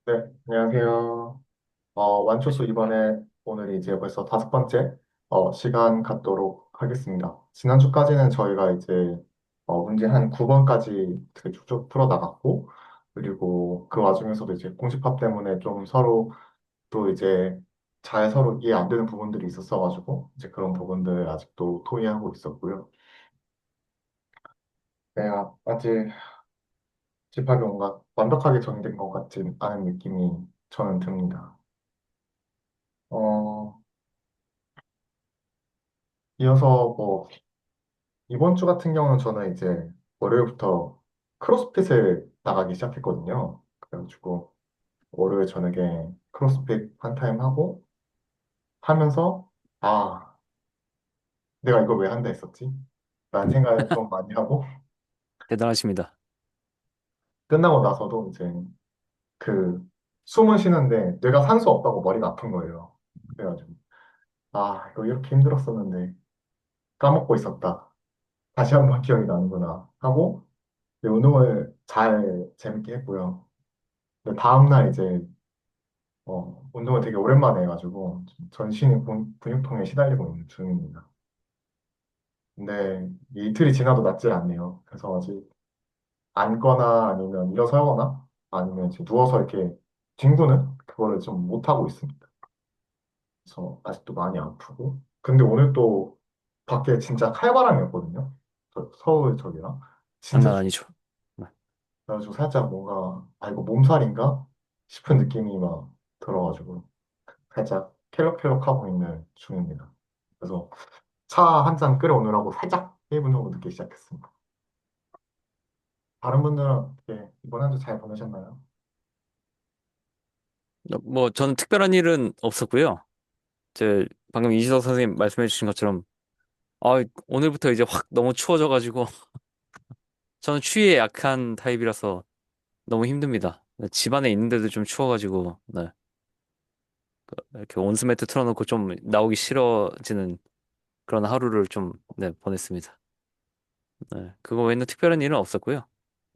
네, 안녕하세요. 완초수 이번에 오늘이 이제 벌써 다섯 번째 시간 갖도록 하겠습니다. 지난주까지는 저희가 이제 문제 한 9번까지 쭉쭉 풀어나갔고, 그리고 그 와중에서도 이제 공식합 때문에 좀 서로 또 이제 잘 서로 이해 안 되는 부분들이 있었어가지고, 이제 그런 부분들 아직도 토의하고 있었고요. 네, 아직 집합이 뭔가 완벽하게 정리된 것 같진 않은 느낌이 저는 듭니다. 어, 이어서 뭐 이번 주 같은 경우는 저는 이제 월요일부터 크로스핏을 나가기 시작했거든요. 그래가지고 월요일 저녁에 크로스핏 한 타임 하고 하면서 아, 내가 이걸 왜 한다 했었지? 라는 생각을 좀 많이 하고 대단하십니다. 끝나고 나서도 이제 그 숨을 쉬는데 뇌가 산소 없다고 머리가 아픈 거예요. 그래가지고 아, 이거 이렇게 힘들었었는데 까먹고 있었다. 다시 한번 기억이 나는구나 하고 네, 운동을 잘 재밌게 했고요. 근데 다음날 이제 운동을 되게 오랜만에 해가지고 좀 전신이 근육통에 시달리고 있는 중입니다. 근데 이 이틀이 지나도 낫질 않네요. 그래서 아직 앉거나 아니면 일어서거나 아니면 이제 누워서 이렇게 뒹구는 그거를 좀 못하고 있습니다. 그래서 아직도 많이 아프고. 근데 오늘 또 밖에 진짜 칼바람이었거든요. 서울 저기랑. 진짜 장난 아니죠. 네. 그래가지고 살짝 뭔가 아 이거 몸살인가 싶은 느낌이 막 들어가지고 살짝 켈록켈록하고 있는 중입니다. 그래서 차 한 잔 끓여오느라고 살짝 1분 정도 늦게 시작했습니다. 다른 분들은 어떻게 이번 한 주 잘 보내셨나요? 뭐 저는 특별한 일은 없었고요. 제 방금 이지석 선생님 말씀해 주신 것처럼 오늘부터 이제 확 너무 추워져가지고 저는 추위에 약한 타입이라서 너무 힘듭니다. 집 안에 있는데도 좀 추워가지고 네. 이렇게 온수매트 틀어놓고 좀 나오기 싫어지는 그런 하루를 좀 네, 보냈습니다. 네. 그거 외에는 특별한 일은 없었고요.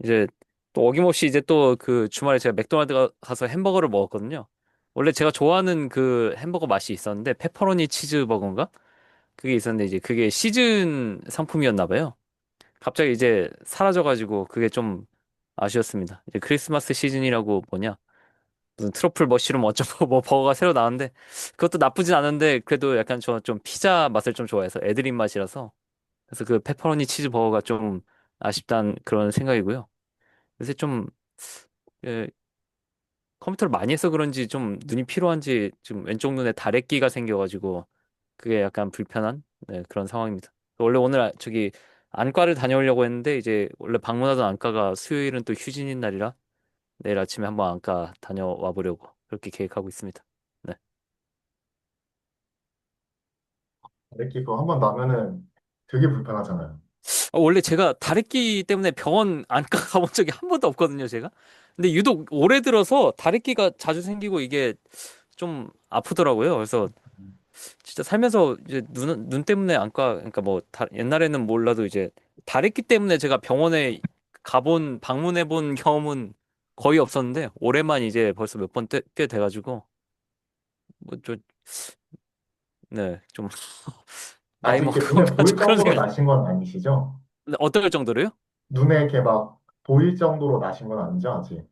이제 또 어김없이 이제 또 그 주말에 제가 맥도날드 가서 햄버거를 먹었거든요. 원래 제가 좋아하는 그 햄버거 맛이 있었는데 페퍼로니 치즈 버거인가? 그게 있었는데 이제 그게 시즌 상품이었나 봐요. 갑자기 이제 사라져가지고 그게 좀 아쉬웠습니다. 이제 크리스마스 시즌이라고 뭐냐? 무슨 트러플 머쉬룸 어쩌고 뭐 버거가 새로 나왔는데 그것도 나쁘진 않은데 그래도 약간 저 좀 피자 맛을 좀 좋아해서 애드립 맛이라서 그래서 그 페퍼로니 치즈 버거가 좀 아쉽다는 그런 생각이고요. 요새 좀 예, 컴퓨터를 많이 해서 그런지 좀 눈이 피로한지 지금 왼쪽 눈에 다래끼가 생겨가지고 그게 약간 불편한 그런 상황입니다. 원래 오늘 저기 안과를 다녀오려고 했는데 이제 원래 방문하던 안과가 수요일은 또 휴진인 날이라 내일 아침에 한번 안과 다녀와 보려고 그렇게 계획하고 있습니다. 네. 내끼 그거 한 번 나면은 되게 불편하잖아요. 원래 제가 다래끼 때문에 병원 안과 가본 적이 한 번도 없거든요, 제가. 근데 유독 올해 들어서 다래끼가 자주 생기고 이게 좀 아프더라고요. 그래서 진짜 살면서 이제 눈 때문에 안과 그러니까 뭐 옛날에는 몰라도 이제 다랬기 때문에 제가 병원에 방문해 본 경험은 거의 없었는데 올해만 이제 벌써 몇 번 꽤 돼가지고 뭐좀네좀 나이 아직 이렇게 먹은 눈에 건가 좀 보일 그런 정도로 생각. 나신 건 아니시죠? 근데 어떨 정도로요? 눈에 이렇게 막 보일 정도로 나신 건 아니죠, 아직?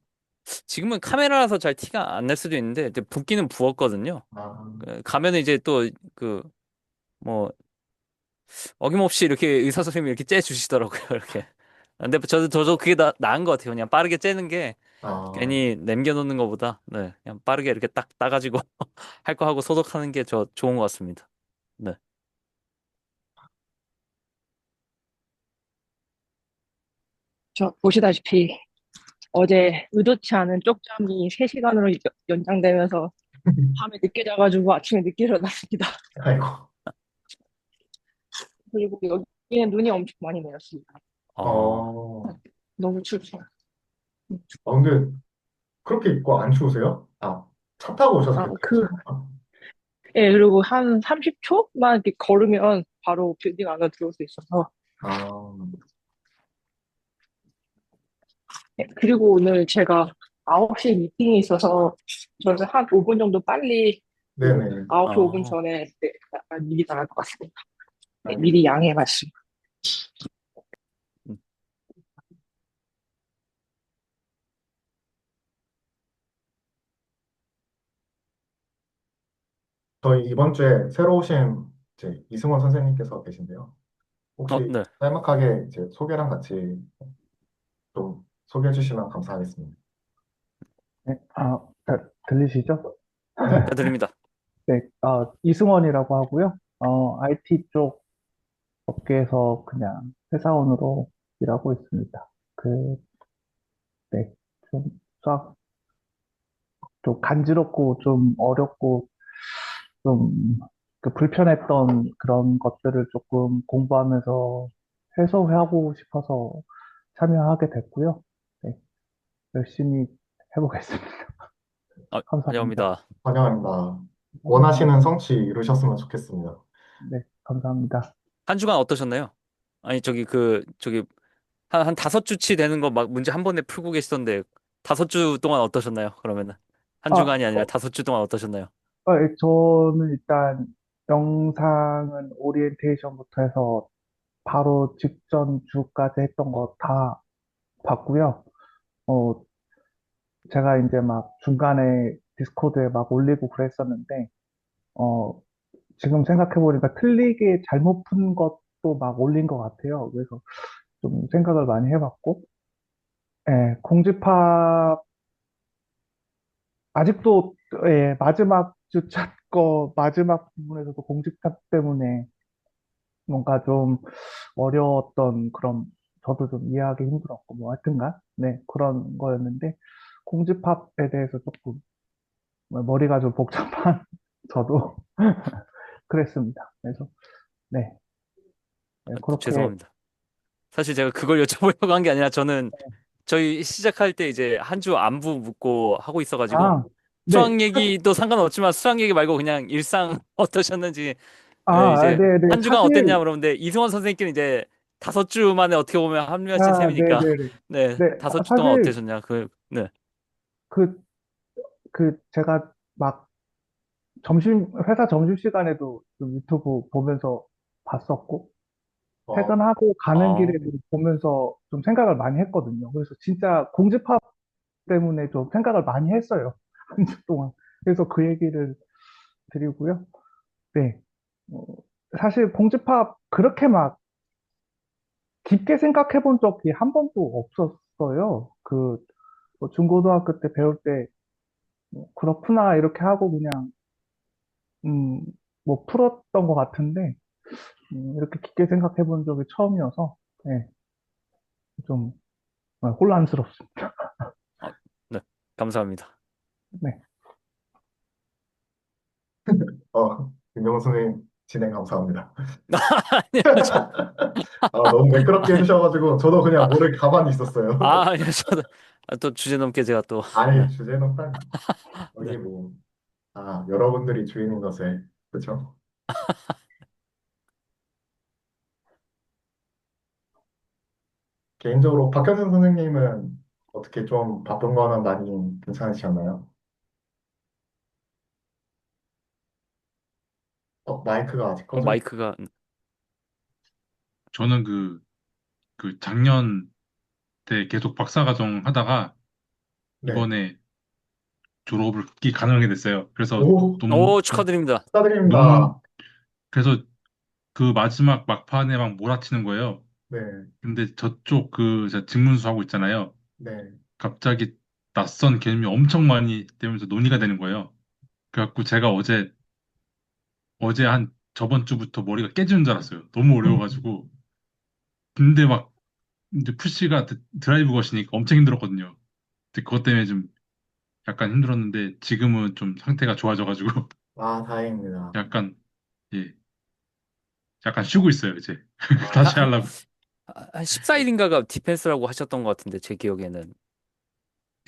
지금은 카메라라서 잘 티가 안 날 수도 있는데 이제 붓기는 부었거든요. 아, 가면은 이제 또 그 뭐 어김없이 이렇게 의사 선생님이 이렇게 째 주시더라고요. 이렇게. 근데 저도 그게 나은 것 같아요. 그냥 빠르게 째는 게 아, 괜히 남겨놓는 것보다 네, 그냥 빠르게 이렇게 딱 따가지고 할 거 하고 소독하는 게 저 좋은 것 같습니다. 네. 저 보시다시피 어제 의도치 않은 쪽잠이 3시간으로 연장되면서 밤에 늦게 자가지고 아침에 늦게 일어났습니다. 아이고. 그리고 여기는 눈이 엄청 많이 내렸습니다. 어, 어, 너무 춥죠. 근데 그렇게 입고 안 추우세요? 아, 차 타고 오셔서 아, 그렇게 추우신 건가? 예, 그리고 한 30초만 이렇게 걸으면 바로 빌딩 안으로 들어올 수 있어서. 아, 예, 그리고 오늘 제가 9시 미팅이 있어서 저는 한 5분 정도 빨리 그 네네. 9시 5분 어, 전에 네, 약간 미리 나갈 것 같습니다. 네, 미리 알겠습니다. 양해 말씀. 음. 저희 이번 주에 새로 오신 이제 이승원 선생님께서 계신데요. 혹시 네. 짤막하게 이제 소개랑 같이 좀 소개해 주시면 감사하겠습니다. 네, 들리시죠? 네. 잘 들립니다. 네, 이승원이라고 하고요. IT 쪽 업계에서 그냥 회사원으로 일하고 있습니다. 네, 좀, 수학, 좀 간지럽고 좀 어렵고 좀 불편했던 그런 것들을 조금 공부하면서 해소하고 싶어서 참여하게 됐고요. 네, 열심히 해보겠습니다. 감사합니다. 환영합니다. 환영합니다. 감사합니다. 원하시는 성취 이루셨으면 좋겠습니다. 네, 감사합니다. 한 주간 어떠셨나요? 아니, 저기, 한 5주치 되는 거 막 문제 한 번에 풀고 계시던데, 5주 동안 어떠셨나요? 그러면은. 한 아, 주간이 아니라 어, 5주 동안 어떠셨나요? 예, 저는 일단 영상은 오리엔테이션부터 해서 바로 직전 주까지 했던 거 다 봤고요. 어, 제가 이제 막 중간에 디스코드에 막 올리고 그랬었는데, 어, 지금 생각해보니까 틀리게 잘못 푼 것도 막 올린 것 같아요. 그래서 좀 생각을 많이 해봤고, 예, 공집합, 아직도, 예, 마지막 주차 거, 마지막 부분에서도 공집합 때문에 뭔가 좀 어려웠던 그런, 저도 좀 이해하기 힘들었고, 뭐 하여튼간, 네, 그런 거였는데, 공집합에 대해서 조금 머리가 좀 복잡한 저도 그랬습니다. 그래서, 네, 네, 또 그렇게, 죄송합니다. 사실 제가 그걸 여쭤보려고 한 게 아니라 저는 저희 시작할 때 이제 한 주 안부 묻고 하고 있어가지고 아, 네, 수학 얘기도 상관없지만 수학 얘기 말고 그냥 일상 어떠셨는지 이제 네, 네, 한 주간 어땠냐 사실, 그러는데 이승원 선생님께는 이제 5주 만에 어떻게 보면 합류하신 네, 셈이니까 네, 네. 네 네, 5주 동안 사실, 어떠셨냐 네. 그, 제가 막 회사 점심시간에도 좀 유튜브 보면서 봤었고, 어, 퇴근하고 가는 아, 길에도 보면서 좀 생각을 많이 했거든요. 그래서 진짜 공집합 때문에 좀 생각을 많이 했어요. 한 주 동안. 그래서 그 얘기를 드리고요. 네. 어, 사실 공집합 그렇게 막 깊게 생각해 본 적이 한 번도 없었어요. 뭐 중고등학교 때 배울 때 그렇구나 이렇게 하고 그냥 음, 뭐 풀었던 것 같은데 이렇게 깊게 생각해 본 적이 처음이어서 네, 좀 혼란스럽습니다. 아, 네 감사합니다. 네. 김명훈 선생님 진행 감사합니다. 아니요, 너무 매끄럽게 해주셔가지고 저도 그냥 모르게 가만히 있었어요. 아니요, 저도 또 주제 넘게 제가 또 아니, 주제는 딱 여기 네. 뭐, 여러분들이 주인인 것을, 그렇죠? 개인적으로 박현준 선생님은 어떻게 좀 바쁜 거는 많이 괜찮으셨나요? 마이크가 아직 꺼져 있... 마이크가 저는 그 작년 때 계속 박사과정 하다가 네. 이번에 졸업을 가능하게 됐어요. 그래서 오, 축하드립니다. 너무, 축하드립니다. 그래서 그 마지막 막판에 막 몰아치는 거예요. 네, 근데 저쪽 제가 직문수 하고 있잖아요. 네. 갑자기 낯선 개념이 엄청 많이 되면서 논의가 되는 거예요. 그래갖고 제가 어제 한 저번 주부터 머리가 깨지는 줄 알았어요. 너무 어려워가지고. 근데 막 이제 푸시가 드라이브 것이니까 엄청 힘들었거든요. 근데 그것 때문에 좀 약간 힘들었는데 지금은 좀 상태가 좋아져가지고 다행입니다. 약간 예 약간 쉬고 있어요 이제 한, 다시 한, 하려고. 한 14일인가가 디펜스라고 하셨던 것 같은데 제 기억에는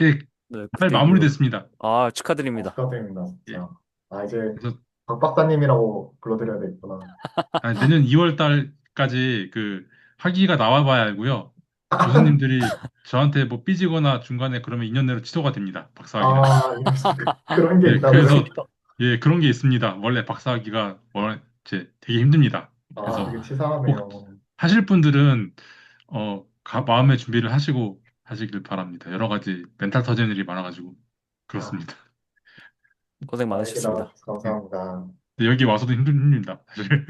예, 네, 잘 그때 이후로 마무리됐습니다. 축하드립니다. 축하드립니다, 예, 진짜. 이제 그래서 박 박사님이라고 불러드려야 되겠구나. 내년 2월 달까지 학위가 나와봐야 알고요. 교수님들이 저한테 뭐 삐지거나 중간에 그러면 2년 내로 취소가 됩니다. 박사학위는. 이럴 수, 그런 게 예, 있다고요? 그래서 예, 그런 게 있습니다. 원래 박사학위가 이제 되게 힘듭니다. 그래서 되게 꼭 치사하네요. 하실 분들은 마음의 준비를 하시고 하시길 바랍니다. 여러 가지 멘탈 터지는 일이 많아가지고 아, 그렇습니다. 고생 얘기 나와주셔서 많으셨습니다. 예. 감사합니다. 근데 여기 와서도 힘듭니다. 사실.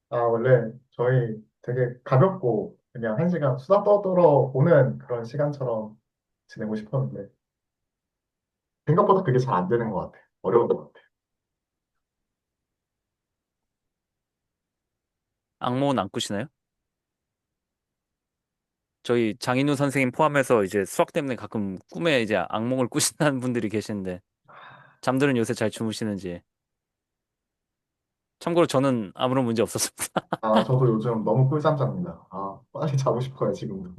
원래 저희 되게 가볍고 그냥 한 시간 수다 떠들어 보는 그런 시간처럼 지내고 싶었는데 생각보다 그게 잘 안 되는 것 같아요. 어려운 것 같아요. 악몽은 안 꾸시나요? 저희 장인우 선생님 포함해서 이제 수학 때문에 가끔 꿈에 이제 악몽을 꾸신다는 분들이 계시는데 잠들은 요새 잘 주무시는지. 참고로 저는 아무런 문제 없었습니다. 저도 요즘 너무 꿀잠 잡니다. 빨리 자고 싶어요, 지금도.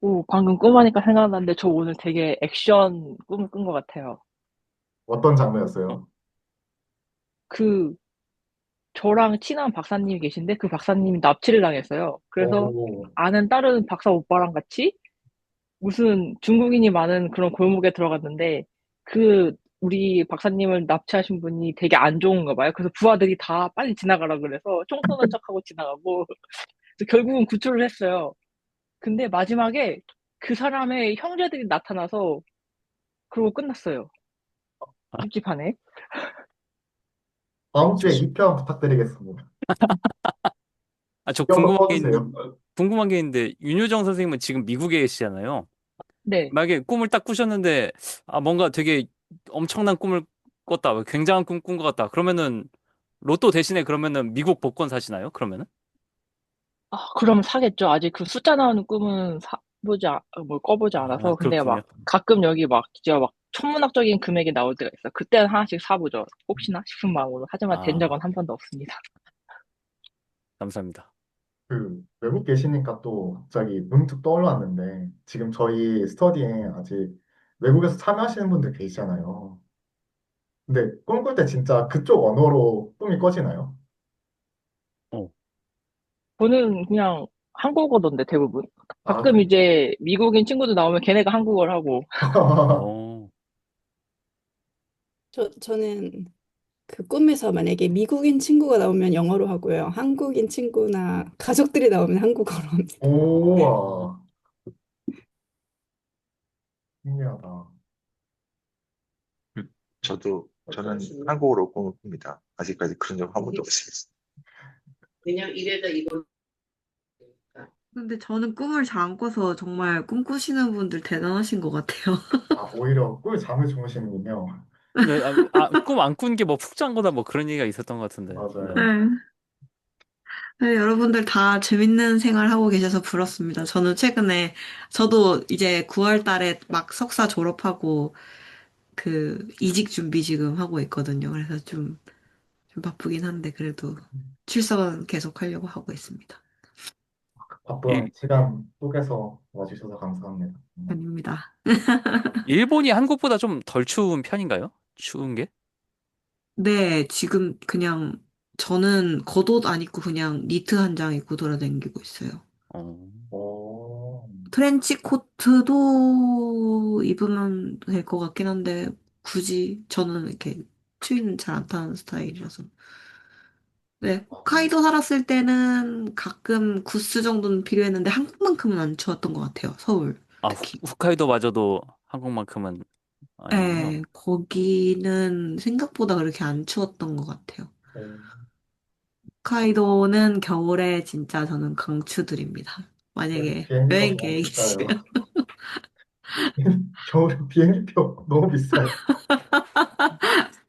오, 방금 꿈하니까 생각났는데 저 오늘 되게 액션 꿈을 꾼 것 같아요. 어떤 장르였어요? 그 저랑 친한 박사님이 계신데 그 박사님이 납치를 당했어요. 그래서 오, 아는 다른 박사 오빠랑 같이 무슨 중국인이 많은 그런 골목에 들어갔는데 그 우리 박사님을 납치하신 분이 되게 안 좋은가 봐요. 그래서 부하들이 다 빨리 지나가라 그래서 총 쏘는 척하고 지나가고 그래서 결국은 구출을 했어요. 근데 마지막에 그 사람의 형제들이 나타나서 그러고 끝났어요. 찝찝하네. 다음 주에 2편 부탁드리겠습니다. 저 2편 더 써주세요. 궁금한 게 있는데 윤효정 선생님은 지금 미국에 계시잖아요. 네. 만약에 꿈을 딱 꾸셨는데 뭔가 되게 엄청난 꿈을 꿨다, 굉장한 꿈 꾼 것 같다. 그러면은 로또 대신에 그러면은 미국 복권 사시나요? 그러면은? 그럼 사겠죠. 아직 그 숫자 나오는 꿈은 꿔보지 않아서. 근데 그렇군요. 막 가끔 여기 막 진짜 막 천문학적인 금액이 나올 때가 있어. 그때는 하나씩 사보죠. 혹시나 싶은 마음으로. 하지만 된 적은 아, 한 번도 없습니다. 감사합니다. 외국 계시니까 또 갑자기 문득 떠올랐는데 지금 저희 스터디에 아직 외국에서 참여하시는 분들 계시잖아요. 근데 꿈꿀 때 진짜 그쪽 언어로 꿈이 꿔지나요? 어, 저는 그냥 한국어던데 대부분. 가끔 그래요? 이제 미국인 친구들 나오면 걔네가 한국어를 하고. 어, 저는 그 꿈에서 만약에 미국인 친구가 나오면 영어로 하고요. 한국인 친구나 가족들이 나오면 한국어로 합니다. 와, 신기하다. 그, 저는 한국어로 꿈을 꿉니다. 아직까지 그런 적 한 번도 없습니다. 그냥 이래다 이거 근데 저는 꿈을 잘 안 꿔서 정말 꿈꾸시는 분들 대단하신 것 같아요. 오히려 꿀 잠을 주무시는군요. 네, 꿈 안 꾼 게 뭐 푹 잔 거다 뭐 그런 얘기가 있었던 것 같은데. 네. 맞아요. 네. 네, 여러분들 다 재밌는 생활 하고 계셔서 부럽습니다. 저는 최근에, 저도 이제 9월 달에 막 석사 졸업하고 그 이직 준비 지금 하고 있거든요. 그래서 좀 바쁘긴 한데 그래도 출석은 계속 하려고 하고 있습니다. 바쁜 일, 시간 속에서 와주셔서 감사합니다. 아닙니다. 일본이 한국보다 좀 덜 추운 편인가요? 추운 게? 네, 지금 그냥 저는 겉옷 안 입고 그냥 니트 한 장 입고 돌아다니고 있어요. 어, 오, 트렌치 코트도 입으면 될 것 같긴 한데 굳이 저는 이렇게 추위는 잘 안 타는 스타일이라서. 네, 홋카이도 살았을 때는 가끔 구스 정도는 필요했는데 한국만큼은 안 추웠던 것 같아요. 서울 특히. 홋카이도마저도 한국만큼은 아니군요. 네, 거기는 생각보다 그렇게 안 추웠던 것 같아요. 오. 홋카이도는 겨울에 진짜 저는 강추드립니다. 만약에 비행기값 여행 너무 계획 비싸요. 있으시면. 겨울에 비행기표 너무 비싸요.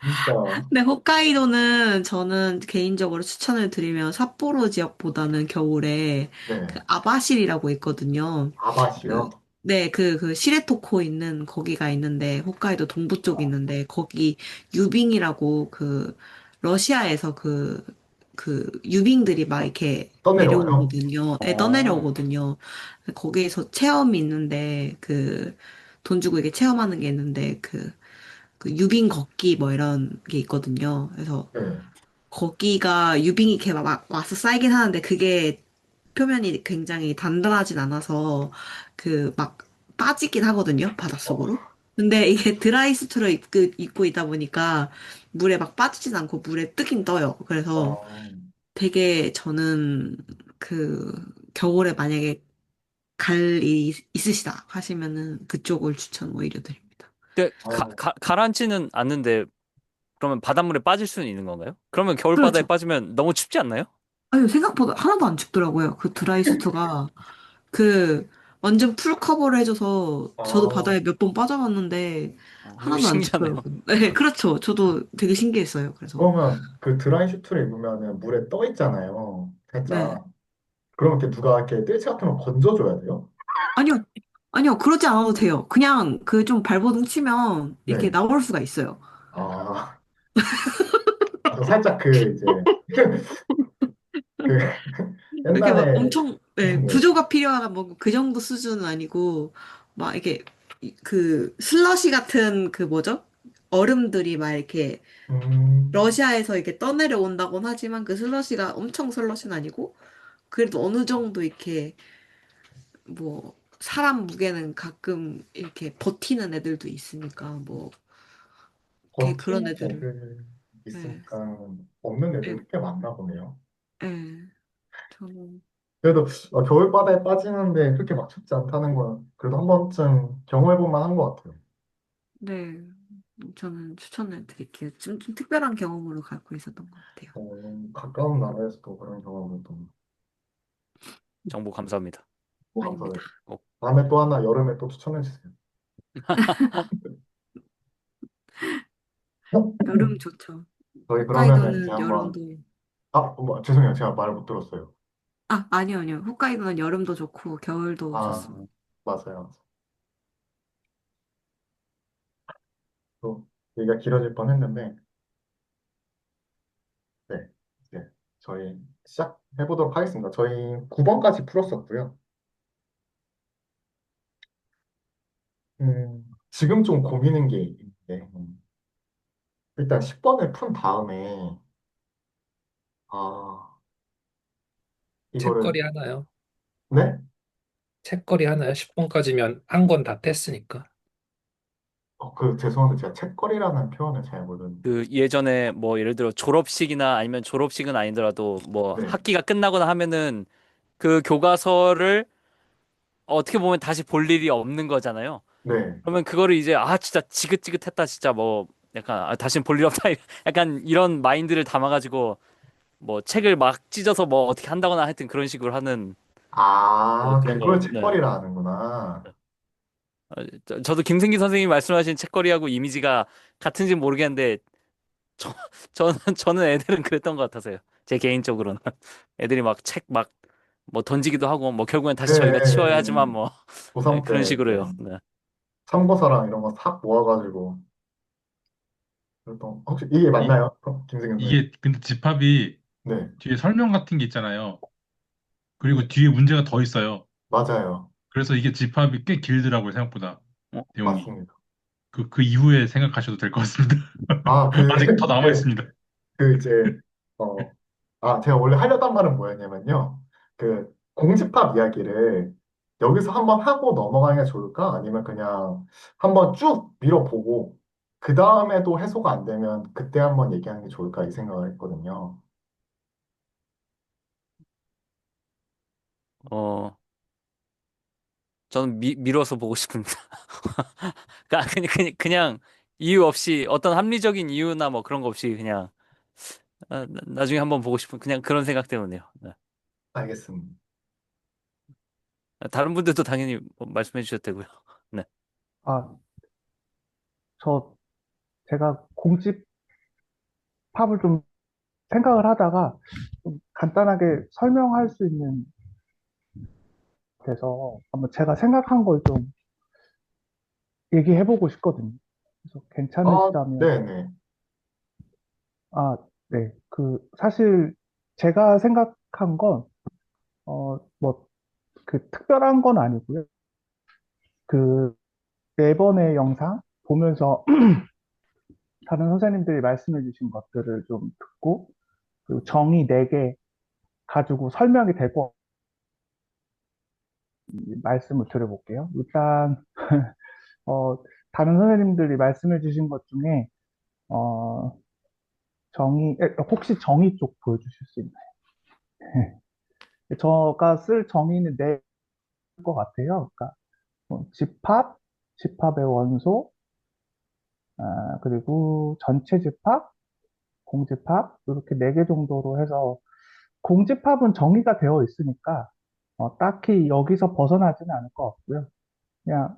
진짜. 근데 홋카이도는 저는 개인적으로 추천을 드리면 삿포로 지역보다는 겨울에 그 네. 아바실이라고 있거든요. 그, 아바시요? 네, 그 시레토코 있는 거기가 있는데 홋카이도 동부 쪽 있는데 거기 유빙이라고 그 러시아에서 그 유빙들이 막 이렇게 떠내려와요? 내려오거든요. 네, 어, 떠내려오거든요. 거기에서 체험이 있는데 그 돈 주고 이게 체험하는 게 있는데 그 유빙 걷기 뭐 이런 게 있거든요. 그래서 네. 거기가 유빙이 이렇게 막 와서 쌓이긴 하는데 그게 표면이 굉장히 단단하진 않아서 그 막 빠지긴 하거든요, 어, 바닷속으로. 근데 이게 드라이수트를 입고 있다 보니까 물에 막 빠지진 않고 물에 뜨긴 떠요. 그래서 어, 되게 저는 그 겨울에 만약에 갈 일이 있으시다 하시면은 그쪽을 추천 오히려 드립니다. 근데 어, 가라앉지는 않는데 그러면 바닷물에 빠질 수는 있는 건가요? 그러면 겨울바다에 그렇죠. 빠지면 너무 춥지 않나요? 아니, 생각보다 하나도 안 춥더라고요. 그 드라이수트가 그 완전 풀 커버를 해줘서 저도 어, 바다에 몇 번 빠져봤는데 이거 하나도 안 신기하네요. 춥더라고요. 네, 그렇죠. 저도 되게 신기했어요. 그래서 그러면 그 드라이 슈트를 입으면은 물에 떠 있잖아요. 네. 살짝. 그럼 이렇게 누가 이렇게 뜰채 같은 거 건져줘야 돼요? 아니요, 아니요, 그러지 않아도 돼요. 그냥 그 좀 발버둥 치면 이렇게 네. 나올 수가 있어요. 아, 저 살짝 그 이제 그 이렇게 막 옛날에 엄청 네, 네. 구조가 필요한 뭐 그 정도 수준은 아니고 막 이게 그 슬러시 같은 그 뭐죠? 얼음들이 막 이렇게 음, 러시아에서 이렇게 떠내려 온다곤 하지만 그 슬러시가 엄청 슬러시는 아니고 그래도 어느 정도 이렇게 뭐 사람 무게는 가끔 이렇게 버티는 애들도 있으니까 뭐 이렇게 그런 버티는 애들을 애들 네, 있으니까 없는 네, 애들 꽤 많나 보네요. 네. 저는 그래도 겨울바다에 빠지는데 그렇게 막 춥지 않다는 건 그래도 한 번쯤 경험해볼 만한 것 같아요. 네, 저는 추천을 드릴게요. 좀 특별한 경험으로 갖고 있었던 것 같아요. 가까운 나라에서도 그런 경험을 또 정보 감사합니다. 아닙니다. 감사해요. 꼭 다음에 또 하나 여름에 또 추천해 주세요. 여름 좋죠. 저희 그러면은 이제 홋카이도는 한번 여름도 죄송해요. 제가 말을 못 들었어요. 아니요, 아니요. 홋카이도는 여름도 좋고 겨울도 아, 좋습니다. 맞아요. 또 얘기가 길어질 뻔했는데 네, 이제 저희 시작해 보도록 하겠습니다. 저희 9번까지 풀었었고요. 지금 좀 고민인 게 있는데 일단 10번을 푼 다음에 아 이거를 책거리 하나요? 네? 책거리 하나요? 10번까지면 한 권 다 뗐으니까. 죄송한데 제가 책거리라는 표현을 잘 모르는 그 예전에 뭐 예를 들어 졸업식이나 아니면 졸업식은 아니더라도 뭐 네, 학기가 끝나거나 하면은 그 교과서를 어떻게 보면 다시 볼 일이 없는 거잖아요. 네. 그러면 그거를 이제 진짜 지긋지긋했다 진짜 뭐 약간 다시는 볼 일 없다 약간 이런 마인드를 담아가지고 뭐 책을 막 찢어서 뭐 어떻게 한다거나 하여튼 그런 식으로 하는 그런 그걸 걸 네. 책거리라 하는구나. 저도 김승기 선생님이 말씀하신 책거리하고 이미지가 같은지 모르겠는데 저, 저는 애들은 그랬던 것 같아서요. 제 개인적으로는 애들이 막 책 막 뭐 던지기도 하고 뭐 결국엔 예, 다시 예, 저희가 치워야 예, 하지만 예. 뭐 네, 고3 그런 때 이제 식으로요. 네. 참고서랑 이런 거 싹 모아가지고 혹시 이게 이, 맞나요? 김승현 선생님? 이게 근데 집합이 네, 뒤에 설명 같은 게 있잖아요. 그리고 뒤에 문제가 더 있어요. 맞아요. 그래서 이게 집합이 꽤 길더라고요, 생각보다. 어, 내용이. 맞습니다. 그 이후에 생각하셔도 될 것 같습니다. 아, 그, 아직 더 남아 그, 있습니다. 이제, 어, 제가 원래 하려던 말은 뭐였냐면요. 공집합 이야기를 여기서 한번 하고 넘어가는 게 좋을까? 아니면 그냥 한번 쭉 밀어보고, 그 다음에도 해소가 안 되면 그때 한번 얘기하는 게 좋을까? 이 생각을 했거든요. 어, 저는 미뤄서 보고 싶습니다. 그냥 이유 없이 어떤 합리적인 이유나 뭐 그런 거 없이 그냥 나중에 한번 보고 싶은 그냥 그런 생각 때문에요. 네. 알겠습니다. 다른 분들도 당연히 뭐 말씀해 주셔도 되고요. 네. 아, 저, 제가 공집합을 좀 생각을 하다가 좀 간단하게 설명할 수 있는 데서 한번 제가 생각한 걸 좀 얘기해보고 싶거든요. 그래서 괜찮으시다면, 네네. 네. 사실 제가 생각한 건, 뭐, 특별한 건 아니고요. 그, 네 번의 영상 보면서 다른 선생님들이 말씀해 주신 것들을 좀 듣고, 그리고 정의 4개 가지고 설명이 되고, 말씀을 드려볼게요. 일단, 어, 다른 선생님들이 말씀해 주신 것 중에, 어, 혹시 정의 쪽 보여주실 수 있나요? 제가 쓸 정의는 네 것 같아요. 그러니까, 집합의 원소, 그리고 전체 집합, 공집합, 이렇게 네 개 정도로 해서, 공집합은 정의가 되어 있으니까, 딱히 여기서 벗어나지는 않을 것 같고요. 그냥,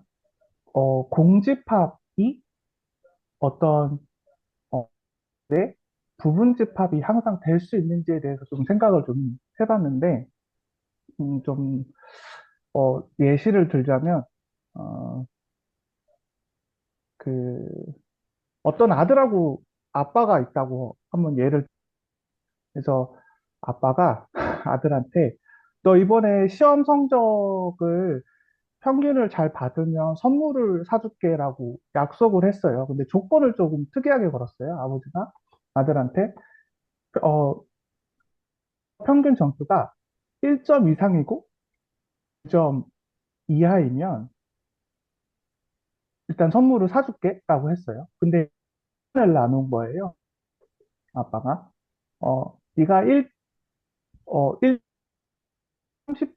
공집합이 어떤, 어, 네? 부분집합이 항상 될 수 있는지에 대해서 좀 생각을 좀 해봤는데, 좀, 예시를 들자면, 어, 그, 어떤 아들하고 아빠가 있다고 한번 예를 들어서 아빠가 아들한테 너 이번에 시험 성적을 평균을 잘 받으면 선물을 사줄게라고 약속을 했어요. 근데 조건을 조금 특이하게 걸었어요. 아버지가 아들한테. 어, 평균 점수가 1점 이상이고 2점 이하이면 일단 선물을 사줄게라고 했어요. 근데 을 나눈 거예요. 아빠가. 네가 30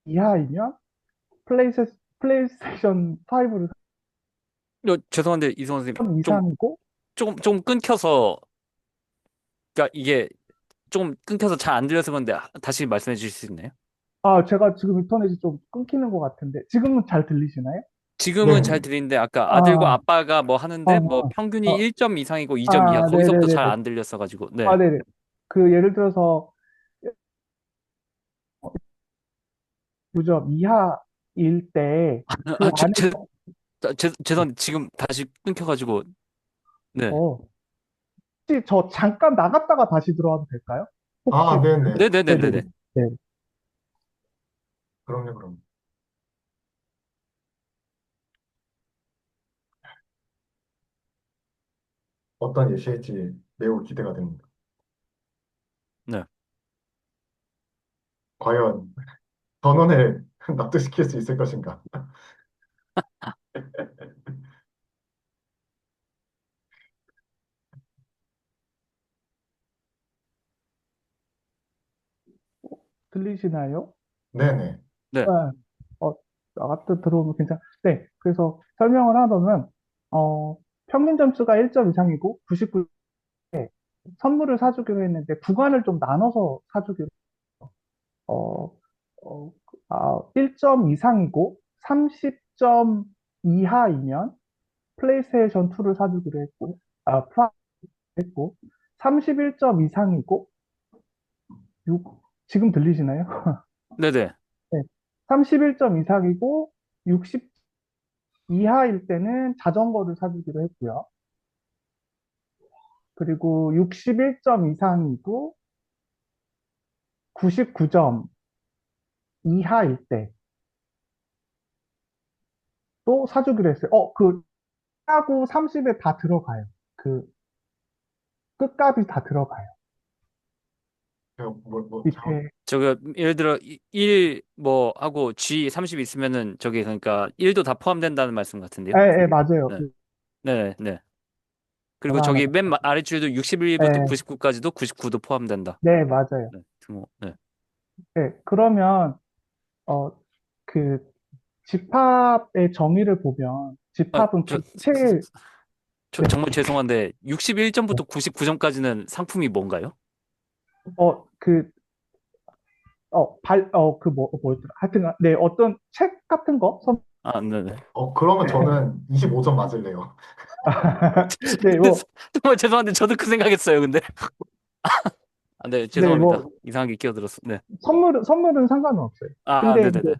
이하이면 플레이스테이션 5를 죄송한데 이성원 선생님 3 좀 이상이고 조금 끊겨서 그러니까 이게 조금 끊겨서 잘 안 들려서 그런데 다시 말씀해 주실 수 있나요? 제가 지금 인터넷이 좀 끊기는 것 같은데 지금은 잘 들리시나요? 지금은 잘 네. 들리는데 아까 아들과 아, 아빠가 뭐 아, 하는데 뭐 평균이 어, 1점 이상이고 2점 이하 거기서부터 잘 네네네네. 안 들렸어 가지고. 네. 네네. 그 예를 들어서 9점 이하일 때 그 아, 안에서 죄송한데 지금 다시 끊겨 가지고. 네. 어, 혹시 저 잠깐 나갔다가 다시 들어와도 될까요? 혹시 아, 네네. 네네네. 네네네네네. 네. 그럼요, 그럼. 어떤 예시일지 매우 기대가 됩니다. 네. 과연 전원을 납득시킬 수 있을 것인가? 들리시나요? 네네. 네. 네. 나갔다 들어오면 네. 그래서 설명을 하자면, 평균 점수가 1점 이상이고 99에 선물을 사주기로 했는데 구간을 좀 나눠서 사주기로, 어, 1점 이상이고 30점 이하이면 플레이스테이션 2를 사주기로 했고, 했고, 31점 이상이고, 지금 들리시나요? 네네. 네. 31점 이상이고, 60 이하일 때는 자전거를 사주기로 했고요. 그리고 61점 이상이고 99점 이하일 때 또 사주기로 했어요. 하고 30에 다 들어가요. 그 끝값이 다 들어가요. 밑에, 저거 예를 들어 1 뭐 하고 G 30 있으면은 저기 그러니까 1도 다 포함된다는 말씀 같은데요. 맞아요. 네. 그 네, 네. 그리고 하나, 저기 맨 아래줄도 61부터 예, 99까지도 99도 포함된다. 네, 맞아요. 네. 등호. 네. 네, 그러면, 어, 그, 집합의 정의를 보면, 아, 집합은 저 객체, 네, 정말 죄송한데 61점부터 99점까지는 상품이 뭔가요? 그, 뭐였더라. 하여튼, 네, 어떤 책 같은 거? 아, 네네. 그러면 저는 25점 맞을래요. 네, 정말 죄송한데 저도 그 생각했어요. 근데 아, 네, 네, 죄송합니다. 이상하게 끼어들었어. 네. 선물은 상관은 없어요. 근데 이제 네네네.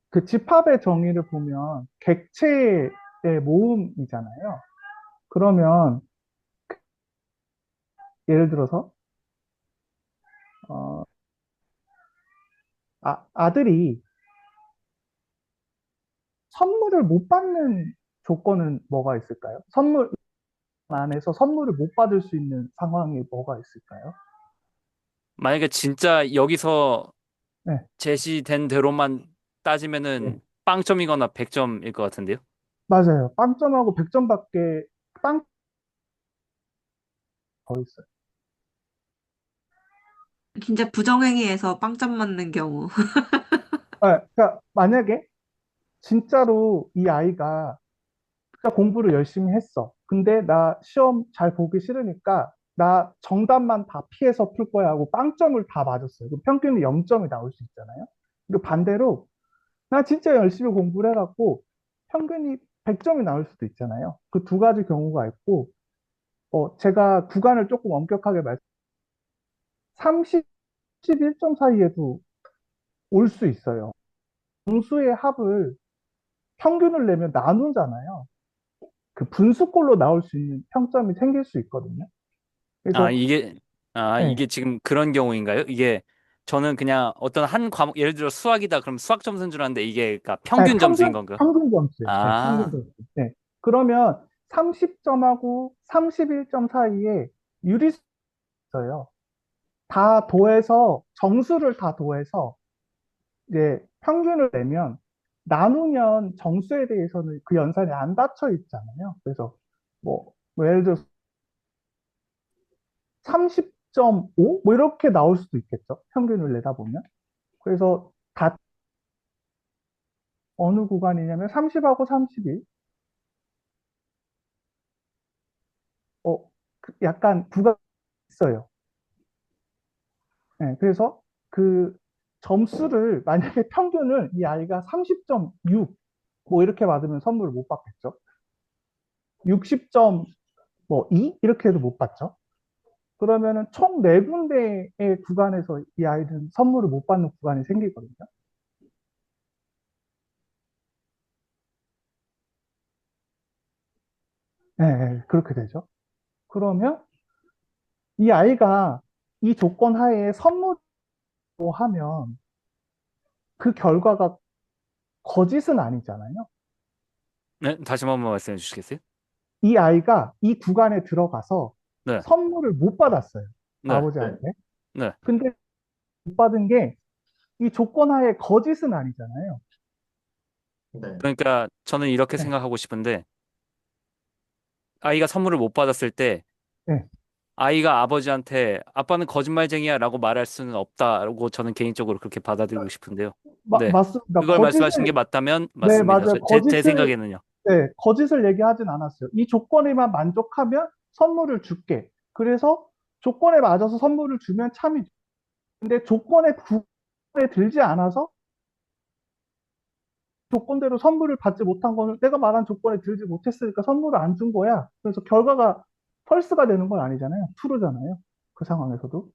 그 집합의 정의를 보면 객체의 모음이잖아요. 그러면 예를 들어서 어, 아들이 선물을 못 받는 조건은 뭐가 있을까요? 선물 안에서 선물을 못 받을 수 있는 상황이 뭐가 있을까요? 만약에 진짜 여기서 네, 제시된 대로만 네. 따지면은 빵점이거나 100점일 것 같은데요. 맞아요. 빵점하고 100점밖에 빵 더 있어요. 진짜 부정행위에서 빵점 맞는 경우. 그러니까 만약에 진짜로 이 아이가 진짜 공부를 열심히 했어. 근데 나 시험 잘 보기 싫으니까 나 정답만 다 피해서 풀 거야 하고 빵점을 다 맞았어요. 그럼 평균이 0점이 나올 수 있잖아요. 그리고 반대로 나 진짜 열심히 공부를 해갖고 평균이 100점이 나올 수도 있잖아요. 그 두 가지 경우가 있고, 제가 구간을 조금 엄격하게 말씀, 30, 1점 사이에도 올 수 있어요. 분수의 합을 평균을 내면 나누잖아요. 그 분수꼴로 나올 수 있는 평점이 생길 수 있거든요. 아, 그래서, 네, 이게 지금 그런 경우인가요? 이게 저는 그냥 어떤 한 과목, 예를 들어 수학이다. 그럼 수학 점수인 줄 알았는데 이게 그러니까 아니, 평균 점수인 건가요? 평균 점수예요. 네, 평균 아, 점수. 네. 그러면 30점하고 31점 사이에 유리수 있어요. 다 더해서, 정수를 다 더해서, 이제 평균을 내면, 나누면 정수에 대해서는 그 연산이 안 닫혀 있잖아요. 그래서, 뭐 예를 들어 30.5? 뭐 이렇게 나올 수도 있겠죠. 평균을 내다보면. 그래서 다 어느 구간이냐면 30하고 31. 약간 구간이 있어요. 네, 그래서 그 점수를 만약에 평균을 이 아이가 30.6 뭐 이렇게 받으면 선물을 못 받겠죠. 60점 뭐 2 이렇게 해도 못 받죠. 그러면은 총 네 군데의 구간에서 이 아이는 선물을 못 받는 구간이 생기거든요. 네, 네, 그렇게 되죠. 그러면 이 아이가 이 조건 하에 선물을 하면 그 결과가 거짓은 아니잖아요. 네, 다시 한 번만 말씀해 주시겠어요? 이 아이가 이 구간에 들어가서 네, 선물을 못 받았어요. 네, 네, 아버지한테. 네. 근데 못 받은 게 이 조건 하에 거짓은 아니잖아요. 네, 그러니까 저는 이렇게 네, 생각하고 싶은데 아이가 선물을 못 받았을 때 네. 아이가 아버지한테 아빠는 거짓말쟁이야 라고 말할 수는 없다고 저는 개인적으로 그렇게 받아들이고 싶은데요. 네. 맞습니다. 그걸 말씀하시는 게 맞다면 네, 맞습니다. 맞아요. 제 생각에는요. 네, 거짓을 얘기하진 않았어요. 이 조건에만 만족하면 선물을 줄게. 그래서 조건에 맞아서 선물을 주면 참이죠. 근데 구간에 들지 않아서 조건대로 선물을 받지 못한 거는 내가 말한 조건에 들지 못했으니까 선물을 안 준 거야. 그래서 결과가 펄스가 되는 건 아니잖아요. 트루잖아요. 그 상황에서도.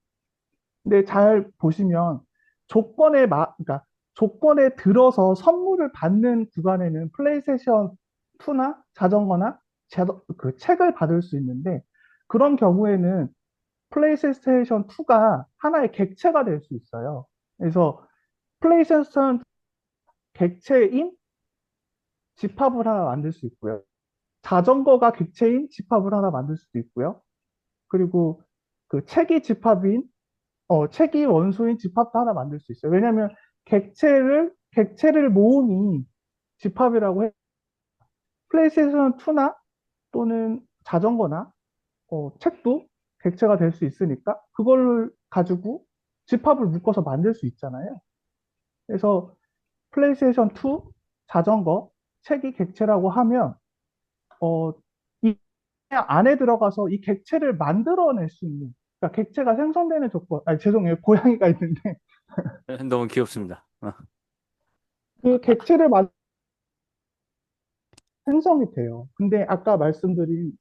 근데 잘 보시면 그러니까 조건에 들어서 선물을 받는 구간에는 플레이스테이션 2나 자전거나 그 책을 받을 수 있는데 그런 경우에는 플레이스테이션 2가 하나의 객체가 될 수 있어요. 그래서 플레이스테이션 객체인 집합을 하나 만들 수 있고요. 자전거가 객체인 집합을 하나 만들 수도 있고요. 그리고 그 책이 원소인 집합도 하나 만들 수 있어요. 왜냐하면 객체를 모음이 집합이라고 해. 플레이스테이션 2나 또는 자전거나 책도 객체가 될 수 있으니까 그걸 가지고 집합을 묶어서 만들 수 있잖아요. 그래서 플레이스테이션 2, 자전거, 책이 객체라고 하면 어, 이 안에 들어가서 이 객체를 만들어낼 수 있는 그러니까 객체가 생성되는 조건, 죄송해요. 고양이가 있는데 너무 귀엽습니다. 그 객체를 생성이 돼요. 근데 아까 말씀드린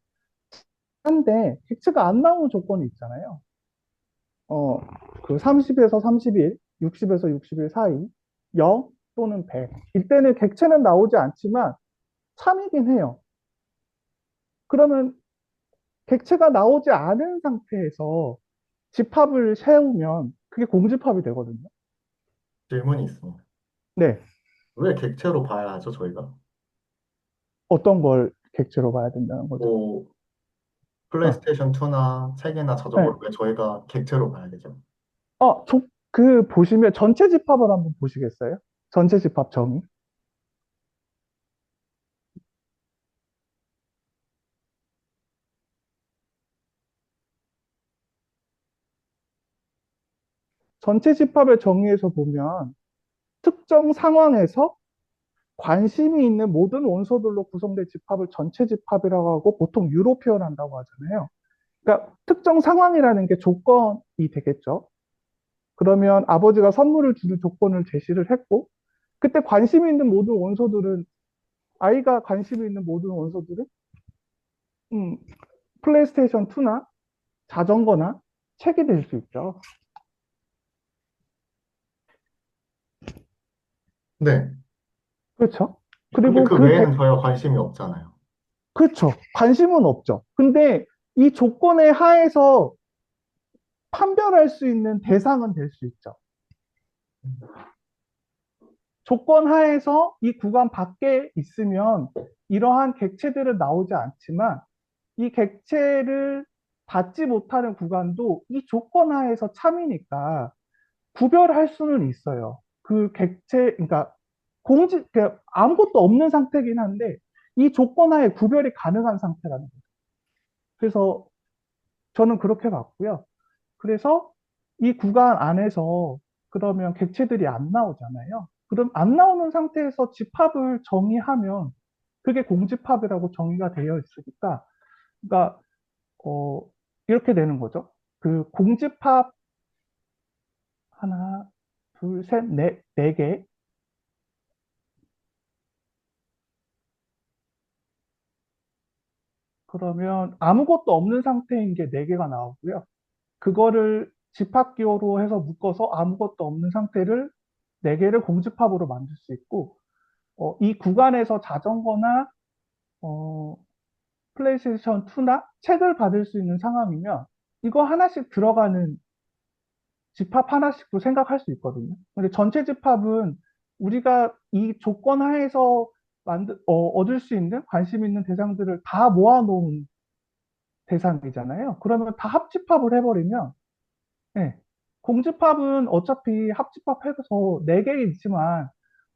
한데 객체가 안 나오는 조건이 있잖아요. 어, 그 30에서 31, 60에서 61 사이, 0 또는 100. 이때는 객체는 나오지 않지만 참이긴 해요. 그러면 객체가 나오지 않은 상태에서 집합을 세우면 그게 공집합이 되거든요. 질문이 있습니다. 네. 왜 객체로 봐야 하죠, 저희가? 어떤 걸 객체로 봐야 된다는 거죠? 뭐, 어, 플레이스테이션 2나 책이나 네. 자전거를 왜 저희가 객체로 봐야 되죠? 어, 그 보시면 전체 집합을 한번 보시겠어요? 전체 집합 정의. 전체 집합의 정의에서 보면 특정 상황에서 관심이 있는 모든 원소들로 구성된 집합을 전체 집합이라고 하고 보통 유로 표현한다고 하잖아요. 그러니까 특정 상황이라는 게 조건이 되겠죠. 그러면 아버지가 선물을 주는 조건을 제시를 했고, 그때 관심이 있는 모든 원소들은, 아이가 관심이 있는 모든 원소들은, 음, 플레이스테이션 2나 자전거나 책이 될 수 있죠. 네. 그렇죠. 근데 그리고 그 그 외에는 저희가 관심이 없잖아요. 그렇죠. 관심은 없죠. 근데 이 조건의 하에서 판별할 수 있는 대상은 될 수 있죠. 조건 하에서 이 구간 밖에 있으면 이러한 객체들은 나오지 않지만 이 객체를 받지 못하는 구간도 이 조건 하에서 참이니까 구별할 수는 있어요. 그 객체, 그러니까 아무것도 없는 상태긴 한데 이 조건 하에 구별이 가능한 상태라는 거죠. 그래서 저는 그렇게 봤고요. 그래서 이 구간 안에서 그러면 객체들이 안 나오잖아요. 그럼 안 나오는 상태에서 집합을 정의하면 그게 공집합이라고 정의가 되어 있으니까, 그러니까 어, 이렇게 되는 거죠. 그 공집합 하나, 둘, 셋, 넷, 네 개. 그러면 아무것도 없는 상태인 게 네 개가 나오고요. 그거를 집합기호로 해서 묶어서 아무것도 없는 상태를 네 개를 공집합으로 만들 수 있고, 이 구간에서 자전거나 어, 플레이스테이션 2나 책을 받을 수 있는 상황이면 이거 하나씩 들어가는 집합 하나씩도 생각할 수 있거든요. 근데 전체 집합은 우리가 이 조건 하에서 얻을 수 있는 관심 있는 대상들을 다 모아놓은 대상이잖아요. 그러면 다 합집합을 해버리면, 네, 공집합은 어차피 합집합해서 4개 있지만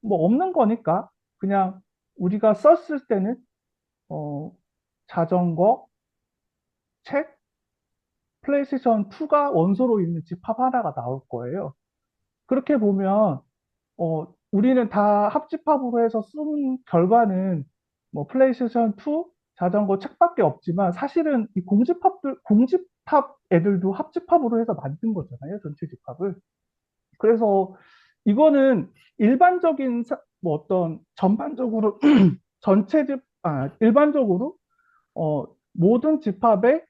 뭐 없는 거니까 그냥 우리가 썼을 때는 어, 자전거, 책, 플레이스테이션 2가 원소로 있는 집합 하나가 나올 거예요. 그렇게 보면 우리는 다 합집합으로 해서 쓴 결과는 뭐 플레이스테이션 2, 자전거, 책밖에 없지만 사실은 이 공집합 애들도 합집합으로 해서 만든 거잖아요, 전체 집합을. 그래서 이거는 일반적인 뭐 어떤 전반적으로 일반적으로 어, 모든 집합의